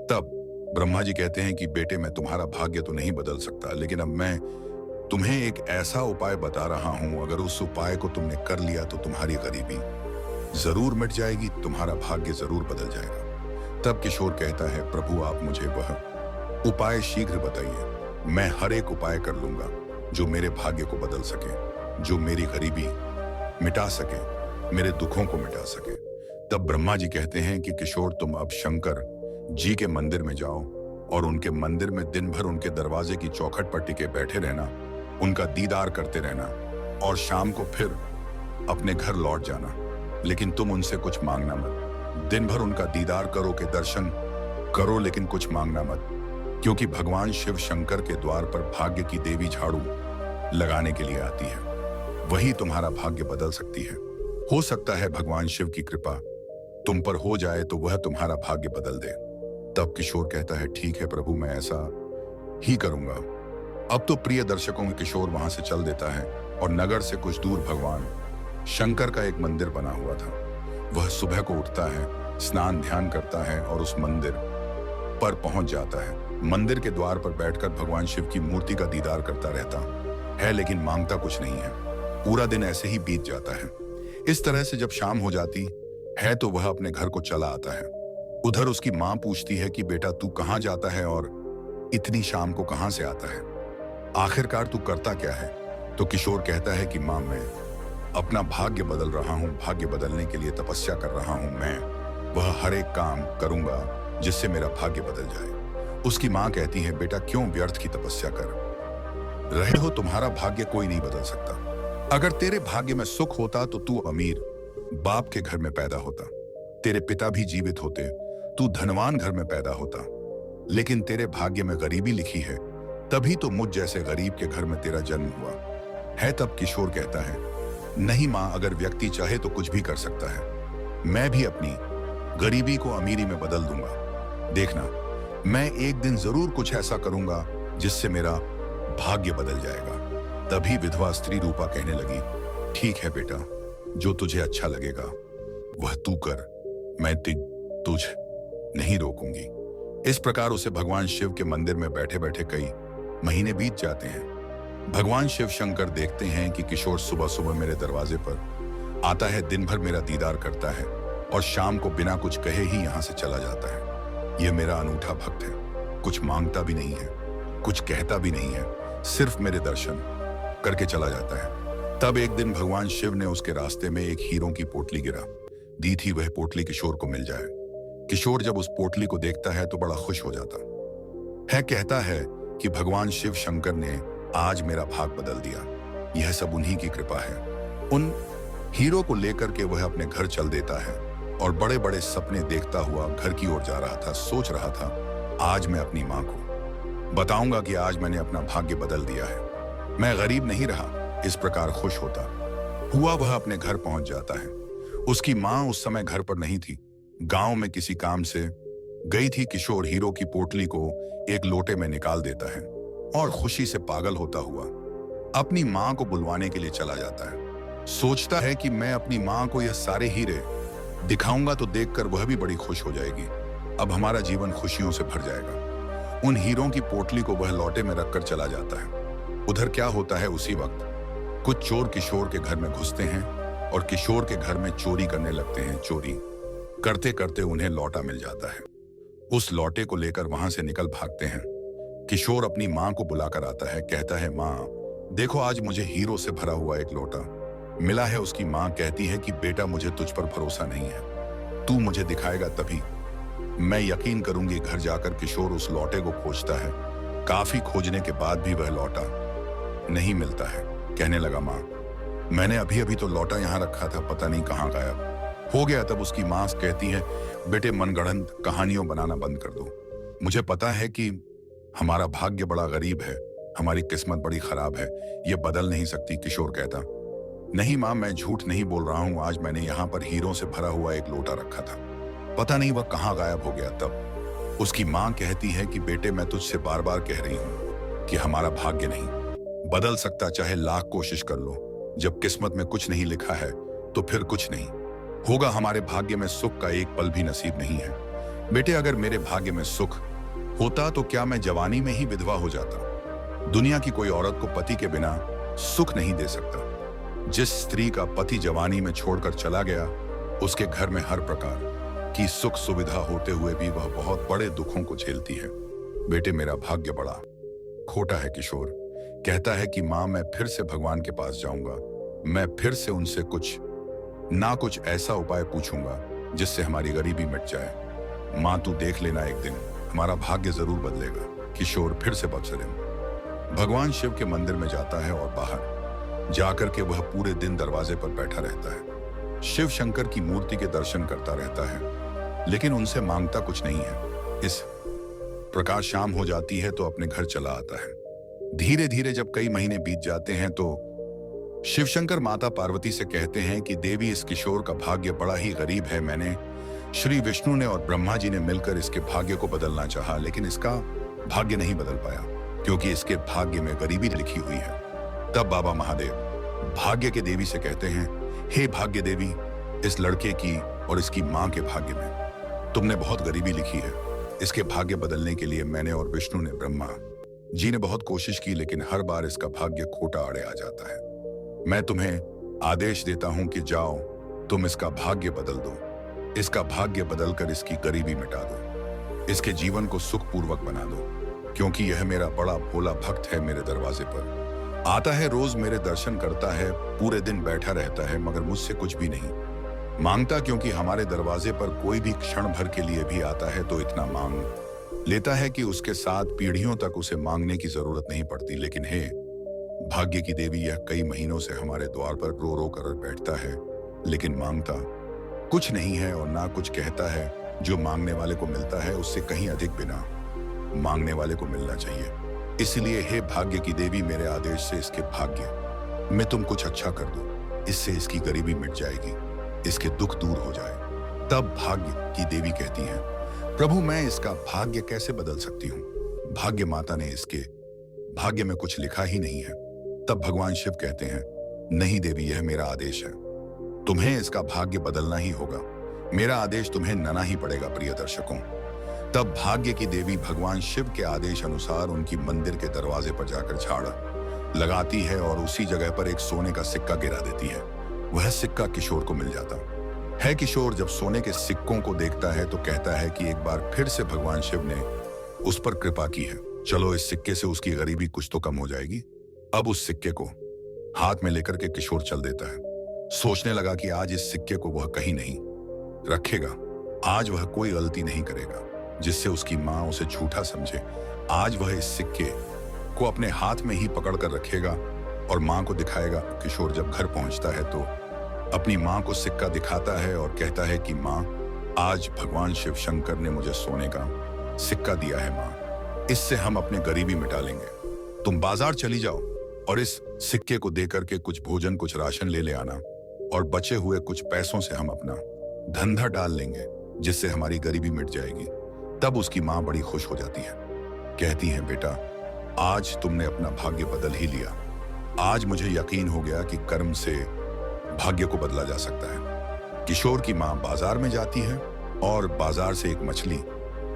तब ब्रह्मा जी कहते हैं कि बेटे, मैं तुम्हारा भाग्य तो नहीं बदल सकता, लेकिन अब मैं तुम्हें एक ऐसा उपाय बता रहा हूं। अगर उस उपाय को तुमने कर लिया तो तुम्हारी गरीबी जरूर मिट जाएगी, तुम्हारा भाग्य जरूर बदल जाएगा। तब किशोर कहता है, प्रभु, आप मुझे वह उपाय शीघ्र बताइए। मैं हर एक उपाय कर लूंगा जो मेरे भाग्य को बदल सके, जो मेरी गरीबी मिटा सके, मेरे दुखों को मिटा सके। तब ब्रह्मा जी कहते हैं कि किशोर, तुम अब शंकर जी के मंदिर में जाओ और उनके मंदिर में दिन भर उनके दरवाजे की चौखट पर टिके बैठे रहना, उनका दीदार करते रहना, और शाम को फिर अपने घर लौट जाना। लेकिन तुम उनसे कुछ मांगना मत। दिन भर उनका दीदार करो, के दर्शन करो, लेकिन कुछ मांगना मत, क्योंकि भगवान शिव शंकर के द्वार पर भाग्य की देवी झाड़ू लगाने के लिए आती है। वही तुम्हारा भाग्य बदल सकती है। हो सकता है भगवान शिव की कृपा तुम पर हो जाए तो वह तुम्हारा भाग्य बदल दे। तब किशोर कहता है, ठीक है प्रभु, मैं ऐसा ही करूंगा। अब तो प्रिय दर्शकों में किशोर वहां से चल देता है और नगर से कुछ दूर भगवान शंकर का एक मंदिर बना हुआ था। वह सुबह को उठता है, स्नान ध्यान करता है और उस मंदिर पर पहुंच जाता है। मंदिर के द्वार पर बैठकर भगवान शिव की मूर्ति का दीदार करता रहता है, लेकिन मांगता कुछ नहीं है। पूरा दिन ऐसे ही बीत जाता है। इस तरह से जब शाम हो जाती है तो वह अपने घर को चला आता है। उधर उसकी माँ पूछती है कि बेटा तू कहाँ जाता है और इतनी शाम को कहाँ से आता है? आखिरकार तू करता क्या है? तो किशोर कहता है कि माँ, मैं अपना भाग्य बदल रहा हूँ, भाग्य बदलने के लिए तपस्या कर रहा हूँ। मैं वह हर एक काम करूंगा जिससे मेरा भाग्य बदल जाए। उसकी माँ कहती है, बेटा क्यों व्यर्थ की तपस्या कर रहे हो? तुम्हारा भाग्य कोई नहीं बदल सकता। अगर तेरे भाग्य में सुख होता तो तू अमीर बाप के घर में पैदा होता, तेरे पिता भी जीवित होते, तू धनवान घर में पैदा होता। लेकिन तेरे भाग्य में गरीबी लिखी है, तभी तो मुझ जैसे गरीब के घर में तेरा जन्म हुआ है। तब किशोर कहता है, नहीं माँ, अगर व्यक्ति चाहे तो कुछ भी कर सकता है। मैं भी अपनी गरीबी को अमीरी में बदल दूंगा। देखना, मैं एक दिन जरूर कुछ ऐसा करूंगा जिससे मेरा भाग्य बदल जाएगा। तभी विधवा स्त्री रूपा कहने लगी, ठीक है बेटा, जो तुझे अच्छा लगेगा वह तू कर, मैं तुझ नहीं रोकूंगी। इस प्रकार उसे भगवान शिव के मंदिर में बैठे बैठे कई महीने बीत जाते हैं। भगवान शिव शंकर देखते हैं कि किशोर सुबह सुबह मेरे दरवाजे पर आता है, दिन भर मेरा दीदार करता है और शाम को बिना कुछ कहे ही यहाँ से चला जाता है। यह मेरा अनूठा भक्त है, कुछ मांगता भी नहीं है, कुछ कहता भी नहीं है, सिर्फ मेरे दर्शन करके चला जाता है। तब एक दिन भगवान शिव ने उसके रास्ते में एक हीरों की पोटली गिरा दी थी। वह पोटली किशोर को मिल जाए। किशोर जब उस पोटली को देखता है तो बड़ा खुश हो जाता है। कहता है कि भगवान शिव शंकर ने आज मेरा भाग बदल दिया, यह सब उन्हीं की कृपा है। उन हीरो को लेकर के वह अपने घर चल देता है और बड़े बड़े सपने देखता हुआ घर की ओर जा रहा था। सोच रहा था, आज मैं अपनी माँ को बताऊंगा कि आज मैंने अपना भाग्य बदल दिया है, मैं गरीब नहीं रहा। इस प्रकार खुश होता हुआ वह अपने घर पहुंच जाता है। उसकी माँ उस समय घर पर नहीं थी, गांव में किसी काम से गई थी। किशोर हीरो की पोटली को एक लोटे में निकाल देता है और खुशी से पागल होता हुआ अपनी माँ को बुलवाने के लिए चला जाता है। सोचता है कि मैं अपनी माँ को यह सारे हीरे दिखाऊंगा तो देखकर वह भी बड़ी खुश हो जाएगी, अब हमारा जीवन खुशियों से भर जाएगा। उन हीरों की पोटली को वह लोटे में रखकर चला जाता है। उधर क्या होता है, उसी वक्त कुछ चोर किशोर के घर में घुसते हैं और किशोर के घर में चोरी करने लगते हैं। चोरी करते करते उन्हें लौटा मिल जाता है। उस लौटे को लेकर वहां से निकल भागते हैं। किशोर अपनी माँ को बुलाकर आता है, कहता है, माँ देखो, आज मुझे हीरो से भरा हुआ एक लोटा मिला है। उसकी माँ कहती है कि बेटा, मुझे तुझ पर भरोसा नहीं है, तू मुझे दिखाएगा तभी मैं यकीन करूंगी। घर जाकर किशोर उस लौटे को खोजता है। काफी खोजने के बाद भी वह लौटा नहीं मिलता है। कहने लगा, माँ मैंने अभी अभी तो लौटा यहाँ रखा था, पता नहीं कहाँ गायब हो गया। तब उसकी माँ कहती है, बेटे मनगढ़ंत कहानियों बनाना बंद कर दो। मुझे पता है कि हमारा भाग्य बड़ा गरीब है, हमारी किस्मत बड़ी खराब है, ये बदल नहीं सकती। किशोर कहता, नहीं माँ, मैं झूठ नहीं बोल रहा हूँ, आज मैंने यहाँ पर हीरों से भरा हुआ एक लोटा रखा था, पता नहीं वह कहाँ गायब हो गया। तब उसकी माँ कहती है कि बेटे, मैं तुझसे बार बार कह रही हूँ कि हमारा भाग्य नहीं बदल सकता, चाहे लाख कोशिश कर लो। जब किस्मत में कुछ नहीं लिखा है तो फिर कुछ नहीं होगा। हमारे भाग्य में सुख का एक पल भी नसीब नहीं है। बेटे, अगर मेरे भाग्य में सुख होता तो क्या मैं जवानी में ही विधवा हो जाता? दुनिया की कोई औरत को पति के बिना सुख नहीं दे सकता। जिस स्त्री का पति जवानी में छोड़कर चला गया, उसके घर में हर प्रकार की सुख सुविधा होते हुए भी वह बहुत बड़े दुखों को झेलती है। बेटे, मेरा भाग्य बड़ा खोटा है। किशोर कहता है कि माँ, मैं फिर से भगवान के पास जाऊंगा, मैं फिर से उनसे कुछ ऐसा उपाय पूछूंगा जिससे हमारी गरीबी मिट जाए। माँ तू देख लेना, एक दिन हमारा भाग्य जरूर बदलेगा। किशोर फिर से बक्सरे भगवान शिव के मंदिर में जाता है और बाहर जाकर के वह पूरे दिन दरवाजे पर बैठा रहता है। शिव शंकर की मूर्ति के दर्शन करता रहता है, लेकिन उनसे मांगता कुछ नहीं है। इस प्रकार शाम हो जाती है तो अपने घर चला आता है। धीरे धीरे जब कई महीने बीत जाते हैं तो शिवशंकर माता पार्वती से कहते हैं कि देवी, इस किशोर का भाग्य बड़ा ही गरीब है। मैंने श्री विष्णु ने और ब्रह्मा जी ने मिलकर इसके भाग्य को बदलना चाहा, लेकिन इसका भाग्य नहीं बदल पाया क्योंकि इसके भाग्य में गरीबी लिखी हुई है। तब बाबा महादेव भाग्य के देवी से कहते हैं, हे भाग्य देवी, इस लड़के की और इसकी मां के भाग्य में तुमने बहुत गरीबी लिखी है। इसके भाग्य बदलने के लिए मैंने और विष्णु ने, ब्रह्मा जी ने बहुत कोशिश की, लेकिन हर बार इसका भाग्य खोटा आड़े आ जाता है। मैं तुम्हें आदेश देता हूं कि जाओ, तुम इसका भाग्य बदल दो। इसका भाग्य बदलकर इसकी गरीबी मिटा दो, इसके जीवन को सुखपूर्वक बना दो, क्योंकि यह मेरा बड़ा भोला भक्त है। मेरे दरवाजे पर आता है, रोज मेरे दर्शन करता है, पूरे दिन बैठा रहता है, मगर मुझसे कुछ भी नहीं मांगता, क्योंकि हमारे दरवाजे पर कोई भी क्षण भर के लिए भी आता है तो इतना मांग लेता है कि उसके साथ पीढ़ियों तक उसे मांगने की जरूरत नहीं पड़ती। लेकिन हे भाग्य की देवी, यह कई महीनों से हमारे द्वार पर रो रो कर बैठता है, लेकिन मांगता कुछ नहीं है और ना कुछ कहता है। जो मांगने वाले को मिलता है उससे कहीं अधिक बिना मांगने वाले को मिलना चाहिए। इसलिए हे भाग्य की देवी, मेरे आदेश से इसके भाग्य में तुम कुछ अच्छा कर दो। इससे इसकी गरीबी मिट जाएगी, इसके दुख दूर हो जाए। तब भाग्य की देवी कहती हैं, प्रभु, मैं इसका भाग्य कैसे बदल सकती हूँ? भाग्य माता ने इसके भाग्य में कुछ लिखा ही नहीं है। तब भगवान शिव कहते हैं, नहीं देवी, यह मेरा आदेश है, तुम्हें इसका भाग्य बदलना ही होगा। मेरा आदेश तुम्हें नना ही पड़ेगा। प्रिय दर्शकों, तब भाग्य की देवी भगवान शिव के आदेश अनुसार उनकी मंदिर के दरवाजे पर जाकर झाड़ लगाती है और उसी जगह पर एक सोने का सिक्का गिरा देती है। वह सिक्का किशोर को मिल जाता है। किशोर जब सोने के सिक्कों को देखता है तो कहता है कि एक बार फिर से भगवान शिव ने उस पर कृपा की है। चलो, इस सिक्के से उसकी गरीबी कुछ तो कम हो जाएगी। अब उस सिक्के को हाथ में लेकर के किशोर चल देता है। सोचने लगा कि आज इस सिक्के को वह कहीं नहीं रखेगा, आज वह कोई गलती नहीं करेगा जिससे उसकी मां उसे झूठा समझे। आज वह इस सिक्के को अपने हाथ में ही पकड़ कर रखेगा और मां को दिखाएगा। किशोर जब घर पहुंचता है तो अपनी मां को सिक्का दिखाता है और कहता है कि मां, आज भगवान शिव शंकर ने मुझे सोने का सिक्का दिया है मां, इससे हम अपनी गरीबी मिटा लेंगे। तुम बाजार चली जाओ और इस सिक्के को देकर के कुछ भोजन, कुछ राशन ले आना और बचे हुए कुछ पैसों से हम अपना धंधा डाल लेंगे, जिससे हमारी गरीबी मिट जाएगी। तब उसकी मां बड़ी खुश हो जाती है, कहती है, बेटा, आज तुमने अपना भाग्य बदल ही लिया। आज मुझे यकीन हो गया कि कर्म से भाग्य को बदला जा सकता है। किशोर की मां बाजार में जाती है और बाजार से एक मछली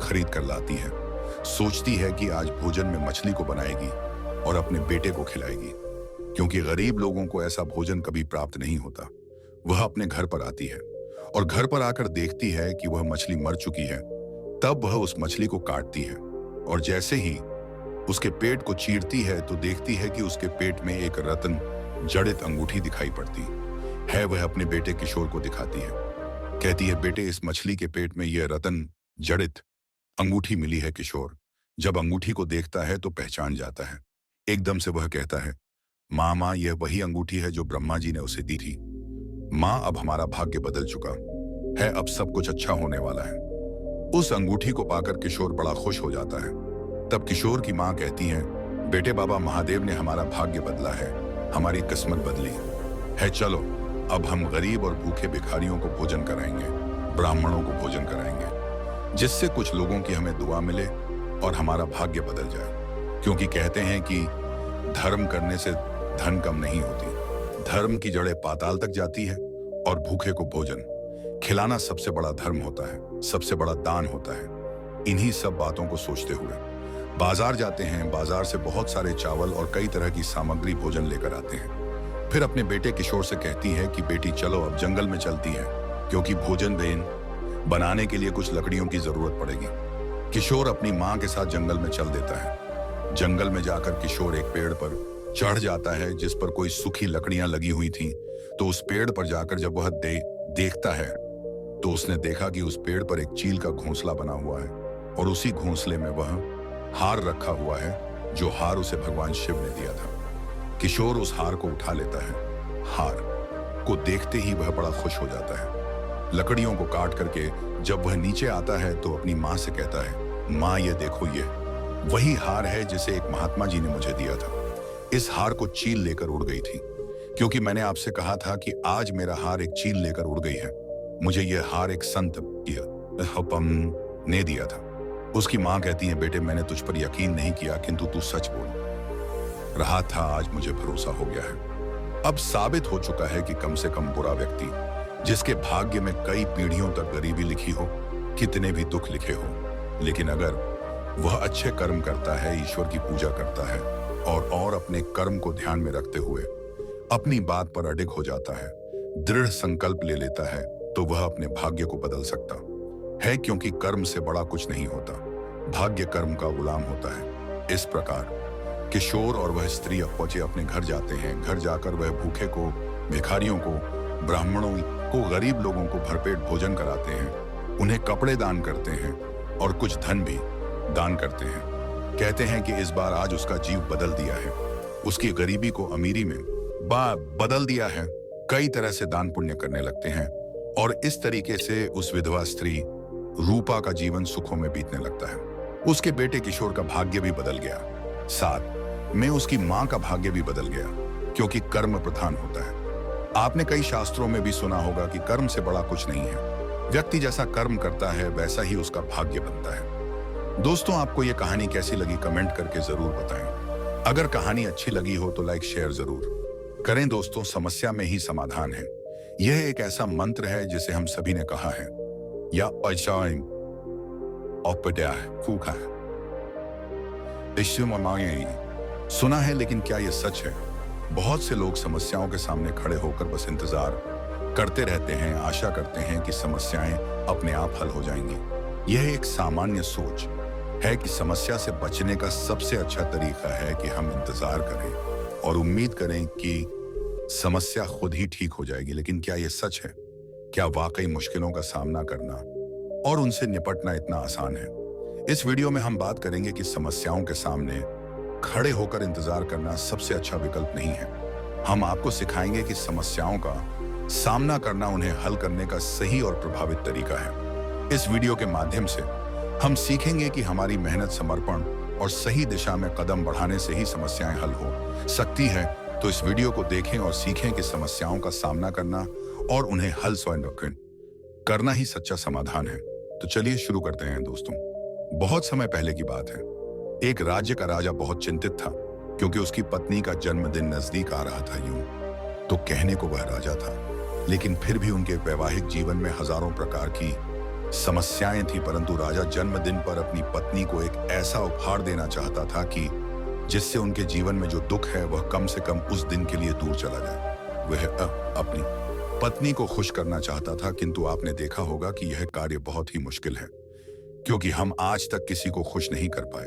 खरीद कर लाती है। सोचती है कि आज भोजन में मछली को बनाएगी और अपने बेटे को खिलाएगी, क्योंकि गरीब लोगों को ऐसा भोजन कभी प्राप्त नहीं होता। वह अपने घर पर आती है और घर पर आकर देखती है कि वह मछली मर चुकी है। तब वह उस मछली को काटती है और जैसे ही उसके पेट को चीरती है तो देखती है कि उसके पेट में एक रत्न जड़ित अंगूठी दिखाई पड़ती है। वह अपने बेटे किशोर को दिखाती है, कहती है, बेटे, इस मछली के पेट में यह रत्न जड़ित अंगूठी मिली है। किशोर जब अंगूठी को देखता है तो पहचान जाता है। एकदम से वह कहता है, माँ, यह वही अंगूठी है जो ब्रह्मा जी ने उसे दी थी। माँ, अब हमारा भाग्य बदल चुका है, अब सब कुछ अच्छा होने वाला है। उस अंगूठी को पाकर किशोर बड़ा खुश हो जाता है। तब किशोर की मां कहती है, बेटे, बाबा महादेव ने हमारा भाग्य बदला है, हमारी किस्मत बदली है। चलो, अब हम गरीब और भूखे भिखारियों को भोजन कराएंगे, ब्राह्मणों को भोजन कराएंगे, जिससे कुछ लोगों की हमें दुआ मिले और हमारा भाग्य बदल जाए। क्योंकि कहते हैं कि धर्म करने से धन कम नहीं होती, धर्म की जड़ें पाताल तक जाती है और भूखे को भोजन खिलाना सबसे बड़ा धर्म होता है, सबसे बड़ा दान होता है। इन्हीं सब बातों को सोचते हुए बाजार जाते हैं। बाजार से बहुत सारे चावल और कई तरह की सामग्री भोजन लेकर आते हैं। फिर अपने बेटे किशोर से कहती है कि बेटी, चलो अब जंगल में चलती है, क्योंकि भोजन बनाने के लिए कुछ लकड़ियों की जरूरत पड़ेगी। किशोर अपनी मां के साथ जंगल में चल देता है। जंगल में जाकर किशोर एक पेड़ पर चढ़ जाता है जिस पर कोई सूखी लकड़ियां लगी हुई थी। तो उस पेड़ पर जाकर जब वह देखता है तो उसने देखा कि उस पेड़ पर एक चील का घोंसला बना हुआ है और उसी घोंसले में वह हार रखा हुआ है, जो हार उसे भगवान शिव ने दिया था। किशोर उस हार को उठा लेता है। हार को देखते ही वह बड़ा खुश हो जाता है। लकड़ियों को काट करके जब वह नीचे आता है तो अपनी मां से कहता है, मां, ये देखो, ये वही हार है जिसे एक महात्मा जी ने मुझे दिया था। इस हार को चील लेकर उड़ गई थी। क्योंकि मैंने आपसे कहा था कि आज मेरा हार एक चील लेकर उड़ गई है। मुझे यह हार एक संत हुपम ने दिया था। उसकी माँ कहती है, बेटे मैंने तुझ पर यकीन नहीं किया, किंतु तू सच बोल रहा था। आज मुझे भरोसा हो गया है। अब साबित हो चुका है कि कम से कम बुरा व्यक्ति, जिसके भाग्य में कई पीढ़ियों तक गरीबी लिखी हो, कितने भी दुख लिखे हो, लेकिन अगर वह अच्छे कर्म करता है, ईश्वर की पूजा करता है और अपने कर्म को ध्यान में रखते हुए अपनी बात पर अडिग हो जाता है, दृढ़ संकल्प ले लेता है, तो वह अपने भाग्य को बदल सकता है। क्योंकि कर्म से बड़ा कुछ नहीं होता, भाग्य कर्म का गुलाम होता है। इस प्रकार किशोर और वह स्त्री अब पहुंचे अपने घर जाते हैं। घर जाकर वह भूखे को, भिखारियों को, ब्राह्मणों को, गरीब लोगों को भरपेट भोजन कराते हैं, उन्हें कपड़े दान करते हैं और कुछ धन भी दान करते हैं। कहते हैं कि इस बार आज उसका जीव बदल दिया है, उसकी गरीबी को अमीरी में बदल दिया है। कई तरह से दान पुण्य करने लगते हैं और इस तरीके से उस विधवा स्त्री रूपा का जीवन सुखों में बीतने लगता है। उसके बेटे किशोर का भाग्य भी बदल गया, साथ में उसकी मां का भाग्य भी बदल गया, क्योंकि कर्म प्रधान होता है। आपने कई शास्त्रों में भी सुना होगा कि कर्म से बड़ा कुछ नहीं है। व्यक्ति जैसा कर्म करता है वैसा ही उसका भाग्य बनता है। दोस्तों, आपको यह कहानी कैसी लगी कमेंट करके जरूर बताएं। अगर कहानी अच्छी लगी हो तो लाइक शेयर जरूर करें। दोस्तों, समस्या में ही समाधान है, यह एक ऐसा मंत्र है जिसे हम सभी ने कहा है या फूका है, सुना है, लेकिन क्या यह सच है? बहुत से लोग समस्याओं के सामने खड़े होकर बस इंतजार करते रहते हैं, आशा करते हैं कि समस्याएं अपने आप हल हो जाएंगी। यह एक सामान्य सोच है कि समस्या से बचने का सबसे अच्छा तरीका है कि हम इंतजार करें और उम्मीद करें कि समस्या खुद ही ठीक हो जाएगी। लेकिन क्या यह सच है? क्या वाकई मुश्किलों का सामना करना और उनसे निपटना इतना आसान है? इस वीडियो में हम बात करेंगे कि समस्याओं के सामने खड़े होकर इंतजार करना सबसे अच्छा विकल्प नहीं है। हम आपको सिखाएंगे कि समस्याओं का सामना करना उन्हें हल करने का सही और प्रभावित तरीका है। इस वीडियो के माध्यम से हम सीखेंगे कि हमारी मेहनत, समर्पण और सही दिशा में कदम बढ़ाने से ही समस्याएं हल हो सकती है। तो इस वीडियो को देखें और सीखें कि समस्याओं का सामना करना और उन्हें हल स्वयं करना ही सच्चा समाधान है। तो चलिए शुरू करते हैं। दोस्तों, बहुत समय पहले की बात है। एक राज्य का राजा बहुत चिंतित था, क्योंकि उसकी पत्नी का जन्मदिन नजदीक आ रहा था। यूं तो कहने को वह राजा था, लेकिन फिर भी उनके वैवाहिक जीवन में हजारों प्रकार की समस्याएं थी। परंतु राजा जन्मदिन पर अपनी पत्नी को एक ऐसा उपहार देना चाहता था कि जिससे उनके जीवन में जो दुख है वह कम से कम उस दिन के लिए दूर चला जाए। वह अपनी पत्नी को खुश करना चाहता था, किंतु आपने देखा होगा कि यह कार्य बहुत ही मुश्किल है, क्योंकि हम आज तक किसी को खुश नहीं कर पाए।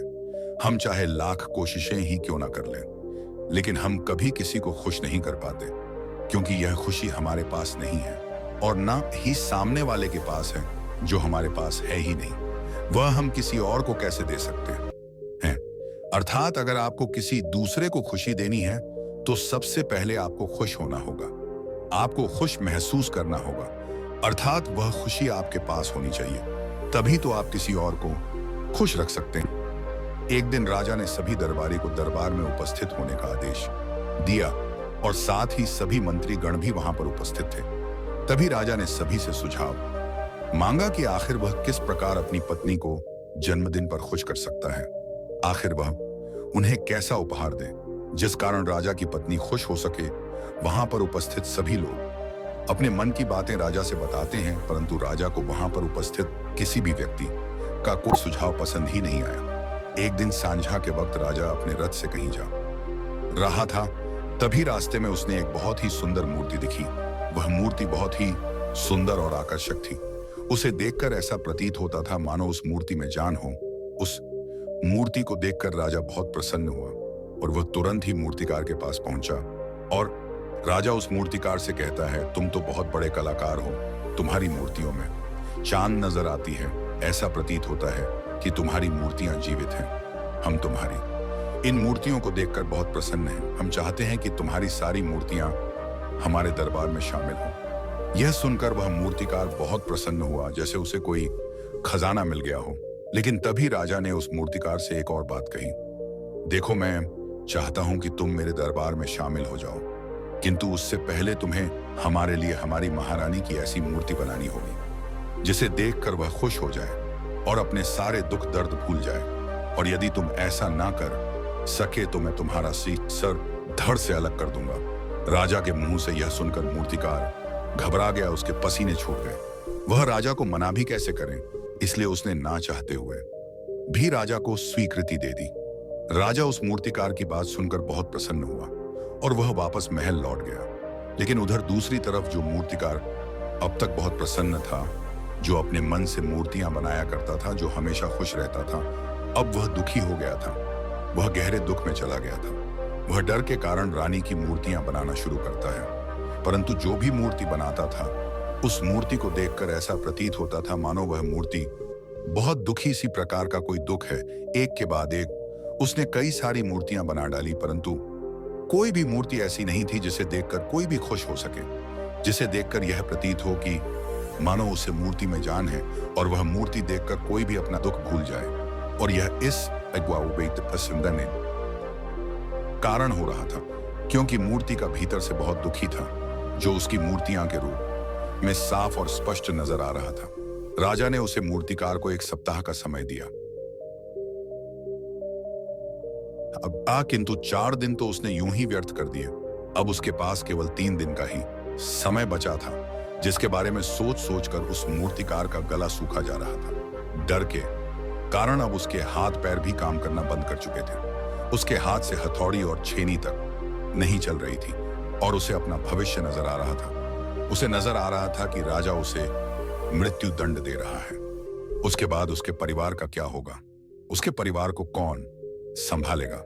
हम चाहे लाख कोशिशें ही क्यों ना कर लें, लेकिन हम कभी किसी को खुश नहीं कर पाते, क्योंकि यह खुशी हमारे पास नहीं है और ना ही सामने वाले के पास है। जो हमारे पास है ही नहीं, वह हम किसी और को कैसे दे सकते हैं? अर्थात अगर आपको किसी दूसरे को खुशी देनी है तो सबसे पहले आपको खुश होना होगा, आपको खुश महसूस करना होगा, अर्थात वह खुशी आपके पास होनी चाहिए, तभी तो आप किसी और को खुश रख सकते हैं। एक दिन राजा ने सभी दरबारी को दरबार में उपस्थित होने का आदेश दिया और साथ ही सभी मंत्री गण भी वहां पर उपस्थित थे। तभी राजा ने सभी से सुझाव मांगा कि आखिर वह किस प्रकार अपनी पत्नी को जन्मदिन पर खुश कर सकता है। आखिर वह उन्हें कैसा उपहार दे जिस कारण राजा की पत्नी खुश हो सके। वहां पर उपस्थित सभी लोग अपने मन की बातें राजा से बताते हैं, परंतु राजा को वहां पर उपस्थित किसी भी व्यक्ति का कोई सुझाव पसंद ही नहीं आया। एक दिन सांझा के वक्त राजा अपने रथ से कहीं जा रहा था, तभी रास्ते में उसने एक बहुत ही सुंदर मूर्ति दिखी। वह मूर्ति बहुत ही सुंदर और आकर्षक थी। उसे देखकर ऐसा प्रतीत होता था मानो उस मूर्ति में जान हो। उस मूर्ति को देखकर राजा बहुत प्रसन्न हुआ और वह तुरंत ही मूर्तिकार के पास पहुंचा और राजा उस मूर्तिकार से कहता है, तुम तो बहुत बड़े कलाकार हो, तुम्हारी मूर्तियों में चांद नजर आती है, ऐसा प्रतीत होता है कि तुम्हारी मूर्तियां जीवित हैं। हम तुम्हारी इन मूर्तियों को देखकर बहुत प्रसन्न हैं। हम चाहते हैं कि तुम्हारी सारी मूर्तियां हमारे दरबार में शामिल हो। यह सुनकर वह मूर्तिकार बहुत प्रसन्न हुआ, जैसे उसे कोई खजाना मिल गया हो। लेकिन तभी राजा ने उस मूर्तिकार से एक और बात कही, देखो मैं चाहता हूं कि तुम मेरे दरबार में शामिल हो जाओ, किंतु उससे पहले तुम्हें हमारे लिए हमारी महारानी की ऐसी मूर्ति बनानी होगी जिसे देखकर वह खुश हो जाए और अपने सारे दुख दर्द भूल जाए। और यदि तुम ऐसा ना कर सके तो मैं तुम्हारा सर धड़ से अलग कर दूंगा। राजा के मुंह से यह सुनकर मूर्तिकार घबरा गया, उसके पसीने छूट गए। वह राजा को मना भी कैसे करें, इसलिए उसने ना चाहते हुए भी राजा को स्वीकृति दे दी। राजा उस मूर्तिकार की बात सुनकर बहुत प्रसन्न हुआ और वह वापस महल लौट गया। लेकिन उधर दूसरी तरफ जो मूर्तिकार अब तक बहुत प्रसन्न था, जो अपने मन से मूर्तियां बनाया करता था, जो हमेशा खुश रहता था, अब वह दुखी हो गया था। वह गहरे दुख में चला गया था। वह डर के कारण रानी की मूर्तियां बनाना शुरू करता है, परंतु जो भी मूर्ति बनाता था उस मूर्ति को देखकर ऐसा प्रतीत होता था मानो वह मूर्ति बहुत दुखी सी प्रकार का कोई दुख है। एक के बाद एक उसने कई सारी मूर्तियां बना डाली, परंतु कोई भी मूर्ति ऐसी नहीं थी जिसे देखकर कोई भी खुश हो सके, जिसे देखकर यह प्रतीत हो कि मानो उसे मूर्ति में जान है और वह मूर्ति देखकर कोई भी अपना दुख भूल जाए। और यह इस ने कारण हो रहा था क्योंकि मूर्ति का भीतर से बहुत दुखी था, जो उसकी मूर्तियां के रूप में साफ और स्पष्ट नजर आ रहा था। राजा ने उसे मूर्तिकार को 1 सप्ताह का समय दिया। किंतु 4 दिन तो उसने यूं ही व्यर्थ कर दिए। अब उसके पास केवल 3 दिन का ही समय बचा था, जिसके बारे में सोच सोचकर उस मूर्तिकार का गला सूखा जा रहा था। डर के कारण अब उसके हाथ पैर भी काम करना बंद कर चुके थे। उसके हाथ से हथौड़ी और छेनी तक नहीं चल रही थी और उसे अपना भविष्य नजर आ रहा था। उसे नजर आ रहा था कि राजा उसे मृत्यु दंड दे रहा है। उसके बाद उसके परिवार का क्या होगा, उसके परिवार को कौन संभालेगा,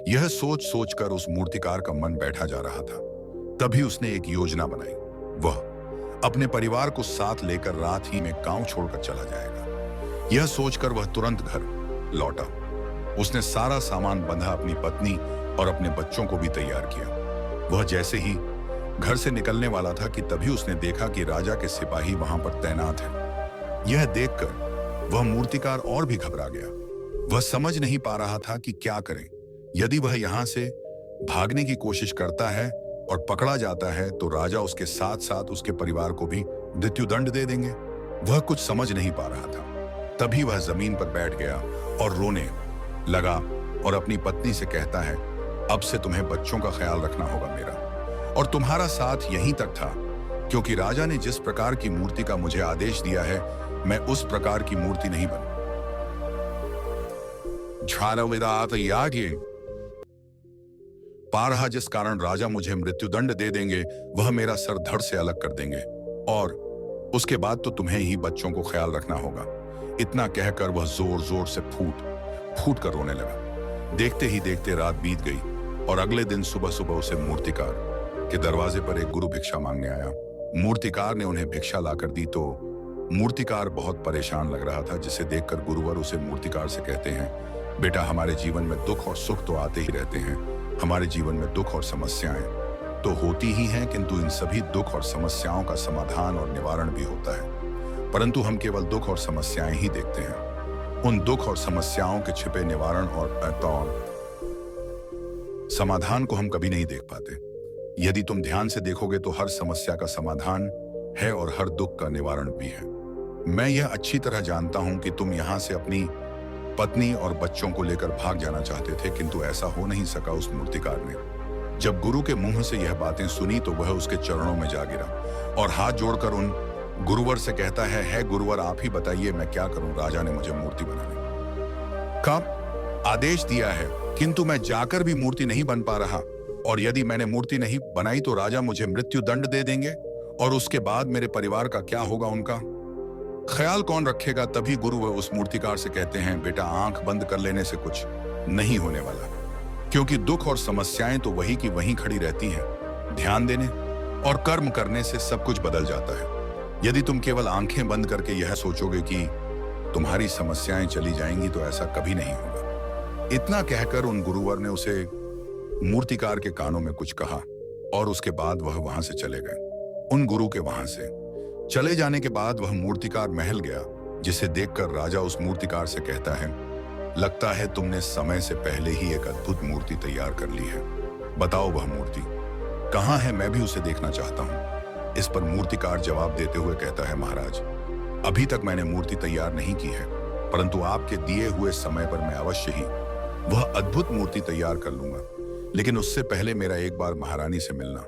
यह सोच सोचकर उस मूर्तिकार का मन बैठा जा रहा था। तभी उसने एक योजना बनाई। वह अपने परिवार को साथ लेकर रात ही में गांव छोड़कर चला जाएगा। यह सोचकर वह तुरंत घर लौटा। उसने सारा सामान बंधा, अपनी पत्नी और अपने बच्चों को भी तैयार किया। वह जैसे ही घर से निकलने वाला था कि तभी उसने देखा कि राजा के सिपाही वहां पर तैनात हैं। यह देखकर वह मूर्तिकार और भी घबरा गया। वह समझ नहीं पा रहा था कि क्या करें। यदि वह यहां से भागने की कोशिश करता है और पकड़ा जाता है तो राजा उसके साथ साथ उसके परिवार को भी मृत्युदंड दे देंगे। वह कुछ समझ नहीं पा रहा था। तभी वह जमीन पर बैठ गया और रोने लगा और अपनी पत्नी से कहता है, अब से तुम्हें बच्चों का ख्याल रखना होगा मेरा, और तुम्हारा साथ यहीं तक था, क्योंकि राजा ने जिस प्रकार की मूर्ति का मुझे आदेश दिया है मैं उस प्रकार की मूर्ति नहीं बन पा रहा, जिस कारण राजा मुझे मृत्युदंड दे देंगे, वह मेरा सर धड़ से अलग कर देंगे और उसके बाद तो तुम्हें ही बच्चों को ख्याल रखना होगा। इतना कहकर वह जोर जोर से फूट कर रोने लगा। देखते ही देखते रात बीत गई और अगले दिन सुबह सुबह उसे मूर्तिकार के दरवाजे पर एक गुरु भिक्षा मांगने आया। मूर्तिकार ने उन्हें भिक्षा लाकर दी तो मूर्तिकार बहुत परेशान लग रहा था, जिसे देखकर गुरुवर उसे मूर्तिकार से कहते हैं, बेटा, हमारे जीवन में दुख और सुख तो आते ही रहते हैं। हमारे जीवन में दुख और समस्याएं तो होती ही हैं, किंतु इन सभी दुख और समस्याओं का समाधान और निवारण भी होता है, परंतु हम केवल दुख और समस्याएं ही देखते हैं। उन दुख और समस्याओं के छिपे निवारण और समाधान को हम कभी नहीं देख पाते। यदि तुम ध्यान से देखोगे तो हर समस्या का समाधान है और हर दुख का निवारण भी है। मैं यह अच्छी तरह जानता हूं कि तुम यहां से अपनी पत्नी और बच्चों को लेकर भाग जाना चाहते थे, किंतु ऐसा हो नहीं सका। उस मूर्तिकार ने जब गुरु के मुंह से यह बातें सुनी तो वह उसके चरणों में जा गिरा और हाथ जोड़कर उन गुरुवर से कहता है गुरुवर, आप ही बताइए मैं क्या करूं। राजा ने मुझे मूर्ति बनाने का आदेश दिया है, किंतु मैं जाकर भी मूर्ति नहीं बन पा रहा, और यदि मैंने मूर्ति नहीं बनाई तो राजा मुझे मृत्यु दंड दे देंगे और उसके बाद मेरे परिवार का क्या होगा, उनका ख्याल कौन रखेगा। तभी गुरु उस मूर्तिकार से कहते हैं, बेटा, आंख बंद कर लेने से कुछ नहीं होने वाला, क्योंकि दुख और समस्याएं तो वही की वहीं खड़ी रहती हैं। ध्यान देने और कर्म करने से सब कुछ बदल जाता है। यदि तुम केवल आंखें बंद करके यह सोचोगे कि तुम्हारी समस्याएं चली जाएंगी तो ऐसा कभी नहीं होगा। इतना कहकर उन गुरुवर ने उसे मूर्तिकार के कानों में कुछ कहा और उसके बाद वह वहां से चले गए। उन गुरु के वहां से चले जाने के बाद वह मूर्तिकार महल गया, जिसे देखकर राजा उस मूर्तिकार से कहता है, लगता है तुमने समय से पहले ही एक अद्भुत मूर्ति तैयार कर ली है। बताओ वह मूर्ति। कहाँ है, मैं भी उसे देखना चाहता हूँ। इस पर मूर्तिकार जवाब देते हुए कहता है, महाराज, अभी तक मैंने मूर्ति तैयार नहीं की है, परंतु आपके दिए हुए समय पर मैं अवश्य ही वह अद्भुत मूर्ति तैयार कर लूंगा। लेकिन उससे पहले मेरा एक बार महारानी से मिलना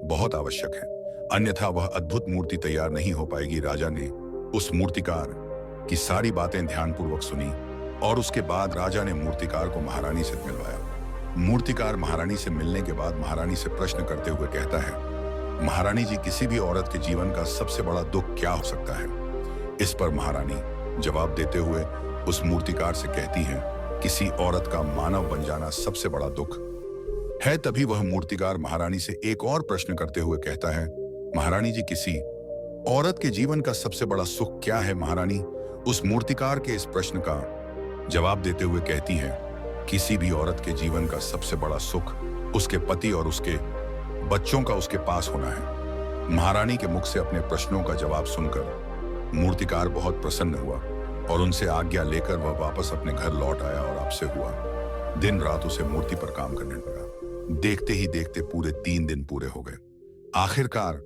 बहुत आवश्यक है, अन्यथा वह अद्भुत मूर्ति तैयार नहीं हो पाएगी। राजा ने उस मूर्तिकार की सारी बातें ध्यानपूर्वक सुनी और उसके बाद राजा ने मूर्तिकार को महारानी से मिलवाया। मूर्तिकार महारानी से मिलने के बाद महारानी से प्रश्न करते हुए कहता है, महारानी जी, किसी भी औरत के जीवन का सबसे बड़ा दुख क्या हो सकता है? इस पर महारानी जवाब देते हुए उस मूर्तिकार से कहती हैं, किसी औरत का मानव बन जाना सबसे बड़ा दुख है। तभी वह मूर्तिकार महारानी से एक और प्रश्न करते हुए कहता है, महारानी जी, किसी औरत के जीवन का सबसे बड़ा सुख क्या है? महारानी उस मूर्तिकार के इस प्रश्न का जवाब देते हुए कहती हैं, किसी भी औरत के जीवन का सबसे बड़ा सुख उसके पति और उसके बच्चों का उसके पास होना है। महारानी के मुख से अपने प्रश्नों का जवाब सुनकर मूर्तिकार बहुत प्रसन्न हुआ और उनसे आज्ञा लेकर वह वापस अपने घर लौट आया और आपसे हुआ। दिन रात उसे मूर्ति पर काम करने लगा। देखते ही देखते पूरे 3 दिन पूरे हो गए। आखिरकार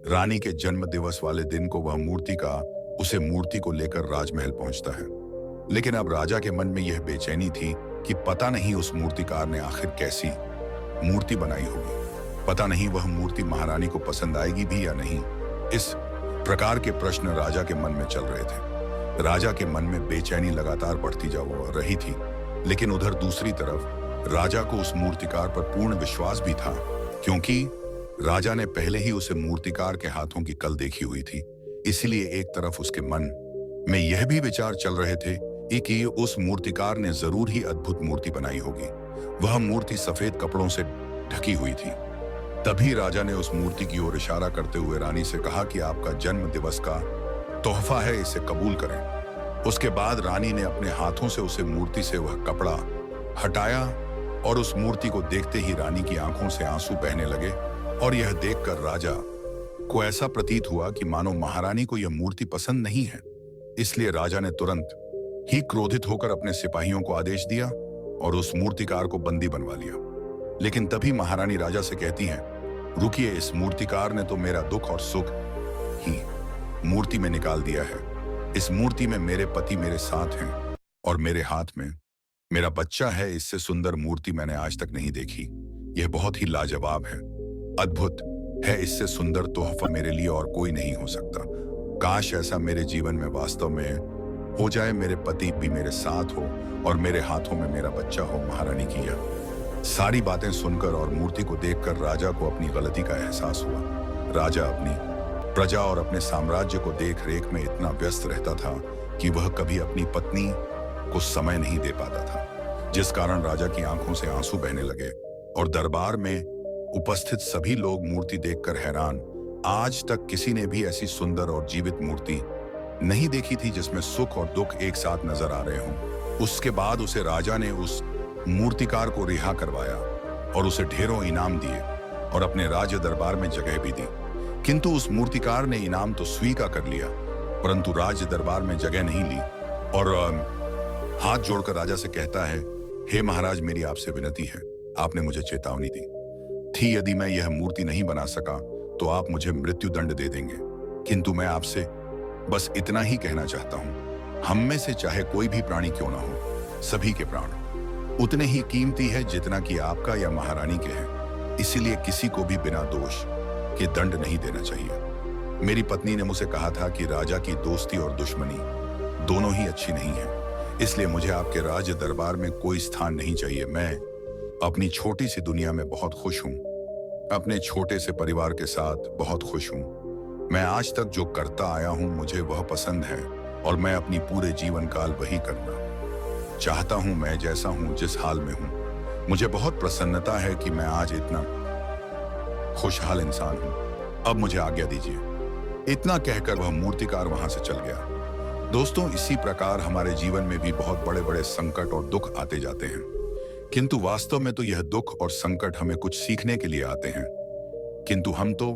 रानी के जन्म दिवस वाले दिन को वह मूर्ति को लेकर राजमहल पहुंचता है। लेकिन अब राजा के मन में यह बेचैनी थी कि पता नहीं उस मूर्तिकार ने आखिर कैसी मूर्ति बनाई होगी। पता नहीं वह मूर्ति महारानी को पसंद आएगी भी या नहीं। इस प्रकार के प्रश्न राजा के मन में चल रहे थे। राजा के मन में बेचैनी लगातार बढ़ती जा रही थी, लेकिन उधर दूसरी तरफ राजा को उस मूर्तिकार पर पूर्ण विश्वास भी था, क्योंकि राजा ने पहले ही उसे मूर्तिकार के हाथों की कल देखी हुई थी। इसलिए एक तरफ उसके मन में यह भी विचार चल रहे थे कि उस मूर्तिकार ने जरूर ही अद्भुत मूर्ति बनाई होगी। वह मूर्ति सफेद कपड़ों से ढकी हुई थी। तभी राजा ने उस मूर्ति की ओर इशारा करते हुए रानी से कहा कि आपका जन्म दिवस का तोहफा है, इसे कबूल करें। उसके बाद रानी ने अपने हाथों से उसे मूर्ति से वह कपड़ा हटाया और उस मूर्ति को देखते ही रानी की आंखों से आंसू बहने लगे और यह देखकर राजा को ऐसा प्रतीत हुआ कि मानो महारानी को यह मूर्ति पसंद नहीं है। इसलिए राजा ने तुरंत ही क्रोधित होकर अपने सिपाहियों को आदेश दिया और उस मूर्तिकार को बंदी बनवा लिया। लेकिन तभी महारानी राजा से कहती हैं, रुकिए, इस मूर्तिकार ने तो मेरा दुख और सुख ही मूर्ति में निकाल दिया है। इस मूर्ति में मेरे पति मेरे साथ हैं और मेरे हाथ में मेरा बच्चा है। इससे सुंदर मूर्ति मैंने आज तक नहीं देखी। यह बहुत ही लाजवाब है, अद्भुत है। इससे सुंदर तोहफा मेरे लिए और कोई नहीं हो सकता। काश ऐसा मेरे जीवन में वास्तव में हो जाए, मेरे पति भी मेरे साथ हो और मेरे हाथों में मेरा बच्चा हो। महारानी की यह सारी बातें सुनकर और मूर्ति को देखकर राजा को अपनी गलती का एहसास हुआ। राजा अपनी प्रजा और अपने साम्राज्य को देख रेख में इतना व्यस्त रहता था कि वह कभी अपनी पत्नी को समय नहीं दे पाता था, जिस कारण राजा की आंखों से आंसू बहने लगे और दरबार में उपस्थित सभी लोग मूर्ति देखकर हैरान। आज तक किसी ने भी ऐसी सुंदर और जीवित मूर्ति नहीं देखी थी जिसमें सुख और दुख एक साथ नजर आ रहे हों। उसके बाद उसे राजा ने उस मूर्तिकार को रिहा करवाया और उसे ढेरों इनाम दिए और अपने राज्य दरबार में जगह भी दी। किंतु उस मूर्तिकार ने इनाम तो स्वीकार कर लिया, परंतु राज्य दरबार में जगह नहीं ली और हाथ जोड़कर राजा से कहता है, हे महाराज, मेरी आपसे विनती है, आपने मुझे चेतावनी दी थी, यदि मैं यह मूर्ति नहीं बना सका तो आप मुझे मृत्यु दंड दे देंगे। किंतु मैं आपसे बस इतना ही कहना चाहता हूं, हम में से चाहे कोई भी प्राणी क्यों ना हो, सभी के प्राण उतने ही कीमती है जितना कि आपका या महारानी के हैं। इसीलिए किसी को भी बिना दोष के दंड नहीं देना चाहिए। मेरी पत्नी ने मुझे कहा था कि राजा की दोस्ती और दुश्मनी दोनों ही अच्छी नहीं है, इसलिए मुझे आपके राज्य दरबार में कोई स्थान नहीं चाहिए। मैं अपनी छोटी सी दुनिया में बहुत खुश हूँ, अपने छोटे से परिवार के साथ बहुत खुश हूँ। मैं आज तक जो करता आया हूँ मुझे वह पसंद है और मैं अपनी पूरे जीवन काल वही करना चाहता हूँ। मैं जैसा हूँ, जिस हाल में हूँ, मुझे बहुत प्रसन्नता है कि मैं आज इतना खुशहाल इंसान हूँ। अब मुझे आज्ञा दीजिए। इतना कहकर वह मूर्तिकार वहां से चल गया। दोस्तों, इसी प्रकार हमारे जीवन में भी बहुत बड़े बड़े संकट और दुख आते जाते हैं, किंतु वास्तव में तो यह दुख और संकट हमें कुछ सीखने के लिए आते हैं, किंतु हम तो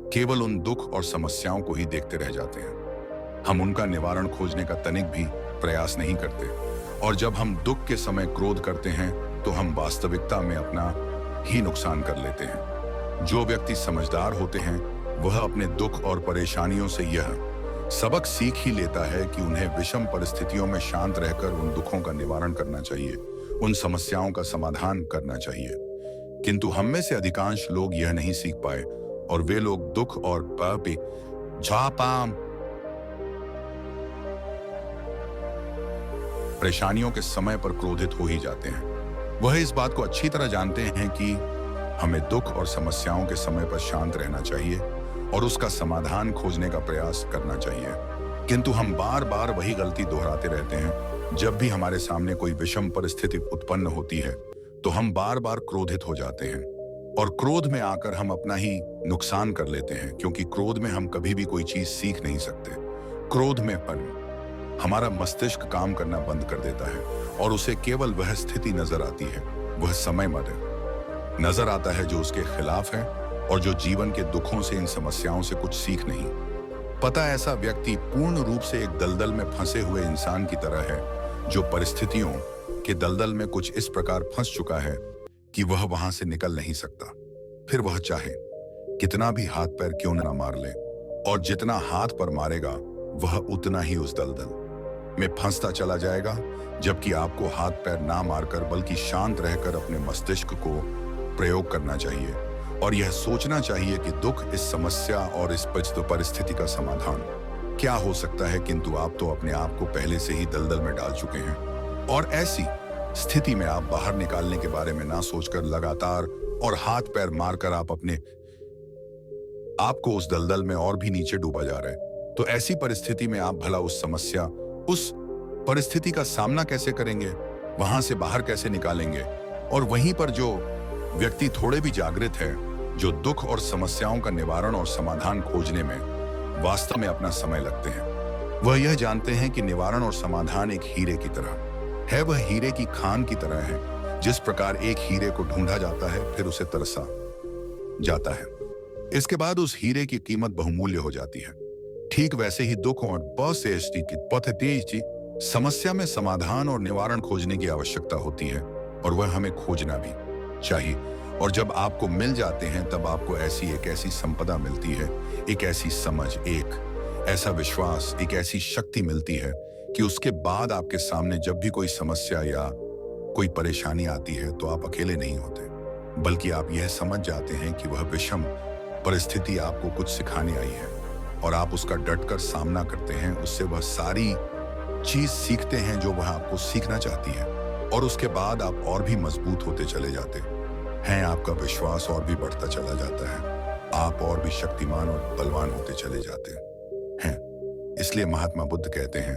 केवल उन दुख और समस्याओं को ही देखते रह जाते हैं। हम उनका निवारण खोजने का तनिक भी प्रयास नहीं करते और जब हम दुख के समय क्रोध करते हैं तो हम वास्तविकता में अपना ही नुकसान कर लेते हैं। जो व्यक्ति समझदार होते हैं वह अपने दुख और परेशानियों से यह सबक सीख ही लेता है कि उन्हें विषम परिस्थितियों में शांत रहकर उन दुखों का निवारण करना चाहिए, उन समस्याओं का समाधान करना चाहिए। किंतु हम में से अधिकांश लोग यह नहीं सीख पाए और वे लोग दुख और परेशानियों के समय पर क्रोधित हो ही जाते हैं। वह इस बात को अच्छी तरह जानते हैं कि हमें दुख और समस्याओं के समय पर शांत रहना चाहिए और उसका समाधान खोजने का प्रयास करना चाहिए। किंतु हम बार बार वही गलती दोहराते रहते हैं। जब भी हमारे सामने कोई विषम परिस्थिति उत्पन्न होती है तो हम बार बार क्रोधित हो जाते हैं और क्रोध में आकर हम अपना ही नुकसान कर लेते हैं, क्योंकि क्रोध में हम कभी भी कोई चीज सीख नहीं सकते। क्रोध में हमारा मस्तिष्क काम करना बंद कर देता है और उसे केवल वह स्थिति नजर आती है, वह समय नजर आता है जो उसके खिलाफ है और जो जीवन के दुखों से, इन समस्याओं से कुछ सीख नहीं पता। ऐसा व्यक्ति पूर्ण रूप से एक दलदल में फंसे हुए इंसान की तरह है जो परिस्थितियों के दलदल में कुछ इस प्रकार फंस चुका है कि वह वहां से निकल नहीं सकता। फिर वह चाहे कितना भी हाथ पैर क्यों न मार ले, और जितना हाथ पर मारेगा वह उतना ही उस दलदल में फंसता चला जाएगा। जबकि आपको हाथ पैर ना मारकर बल्कि शांत रहकर अपने मस्तिष्क को प्रयोग करना चाहिए और यह सोचना चाहिए कि दुख, इस समस्या और इस परिस्थिति का समाधान क्या हो सकता है। किंतु आप तो अपने आप को पहले से ही दलदल में डाल चुके हैं और ऐसी स्थिति में आप बाहर निकालने के बारे में ना सोचकर लगातार और हाथ पैर मारकर आप अपने आपको उस दलदल में और भी नीचे डूबा जा रहे हैं। तो ऐसी परिस्थिति में आप भला उस समस्या, उस परिस्थिति का सामना कैसे करेंगे, वहां से बाहर कैसे निकालेंगे। और वहीं पर जो व्यक्ति थोड़े भी जागृत है, जो दुख और समस्याओं का निवारण और समाधान खोजने में वास्तव में अपना समय लगते हैं, वह यह जानते हैं कि निवारण और समाधान एक हीरे की तरह है। वह हीरे की खान की तरह है। जिस प्रकार एक हीरे को ढूंढा जाता है फिर उसे तरसा जाता है, इसके बाद उस हीरे की कीमत बहुमूल्य हो जाती है। ठीक वैसे ही दुख और समस्या में समाधान और निवारण खोजने की आवश्यकता होती है और वह हमें खोजना भी चाहिए। और जब आपको मिल जाते हैं तब आपको एक ऐसी संपदा मिलती है, एक ऐसी समझ, एक ऐसा विश्वास, एक ऐसी शक्ति मिलती है कि उसके बाद आपके सामने जब भी कोई समस्या या कोई परेशानी आती है तो आप अकेले नहीं होते, बल्कि आप यह समझ जाते हैं कि वह विषम परिस्थिति आपको कुछ सिखाने आई है और आप उसका डटकर सामना करते हैं। उससे वह सारी चीज सीखते हैं जो वह आपको सीखना चाहती है और उसके बाद आप और भी मजबूत होते चले जाते हैं। आपका विश्वास और भी बढ़ता चला जाता है, आप और भी शक्तिमान और बलवान होते चले जाते हैं। इसलिए महात्मा बुद्ध कहते हैं,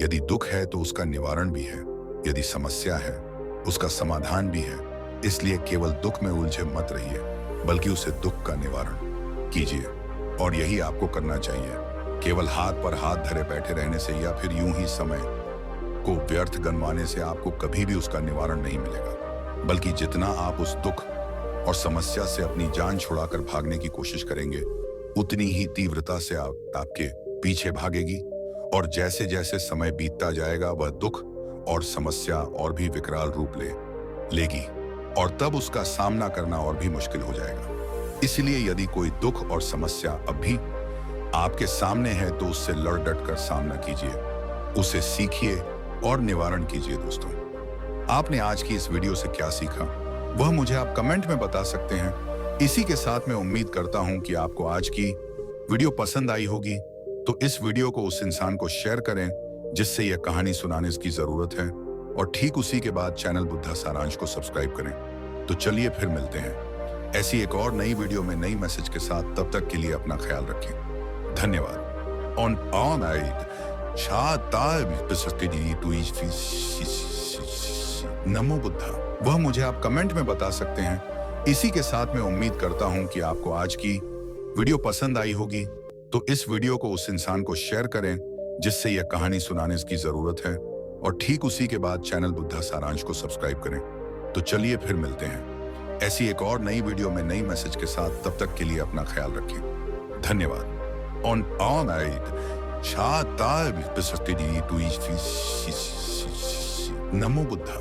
यदि दुख है तो उसका निवारण भी है, यदि समस्या है उसका समाधान भी है। इसलिए केवल दुख में उलझे मत रहिए, बल्कि उसे दुख का निवारण कीजिए। और यही आपको करना चाहिए। केवल हाथ पर हाथ धरे बैठे रहने से या फिर यूं ही समय को व्यर्थ गनवाने से आपको कभी भी उसका निवारण नहीं मिलेगा, बल्कि जितना आप उस दुख और समस्या से अपनी जान छुड़ाकर भागने की कोशिश करेंगे, उतनी ही तीव्रता से आपके पीछे भागेगी। और जैसे जैसे समय बीतता जाएगा वह दुख और समस्या और भी विकराल रूप लेगी और तब उसका सामना करना और भी मुश्किल हो जाएगा। इसलिए यदि कोई दुख और समस्या अब भी आपके सामने है तो उससे लड़ डट कर सामना कीजिए, उसे सीखिए और निवारण कीजिए। दोस्तों, आपने आज की इस वीडियो से क्या सीखा वह मुझे आप कमेंट में बता सकते हैं। इसी के साथ मैं उम्मीद करता हूं कि आपको आज की वीडियो पसंद आई होगी, तो इस वीडियो को उस इंसान को शेयर करें जिससे यह कहानी सुनाने की जरूरत है और ठीक उसी के बाद चैनल बुद्धा सारांश को सब्सक्राइब करें। तो चलिए फिर मिलते हैं ऐसी एक और नई वीडियो में नई मैसेज के साथ। तब तक के लिए अपना ख्याल रखें। धन्यवाद। नमो बुद्धा। वह मुझे आप कमेंट में बता सकते हैं। इसी के साथ मैं उम्मीद करता हूं कि आपको आज की वीडियो पसंद आई होगी, तो इस वीडियो को उस इंसान को शेयर करें जिससे यह कहानी सुनाने की जरूरत है और ठीक उसी के बाद चैनल बुद्धा सारांश को सब्सक्राइब करें। तो चलिए फिर मिलते हैं ऐसी एक और नई वीडियो में नई मैसेज के साथ। तब तक के लिए अपना ख्याल रखें। धन्यवाद। नमो बुद्धा।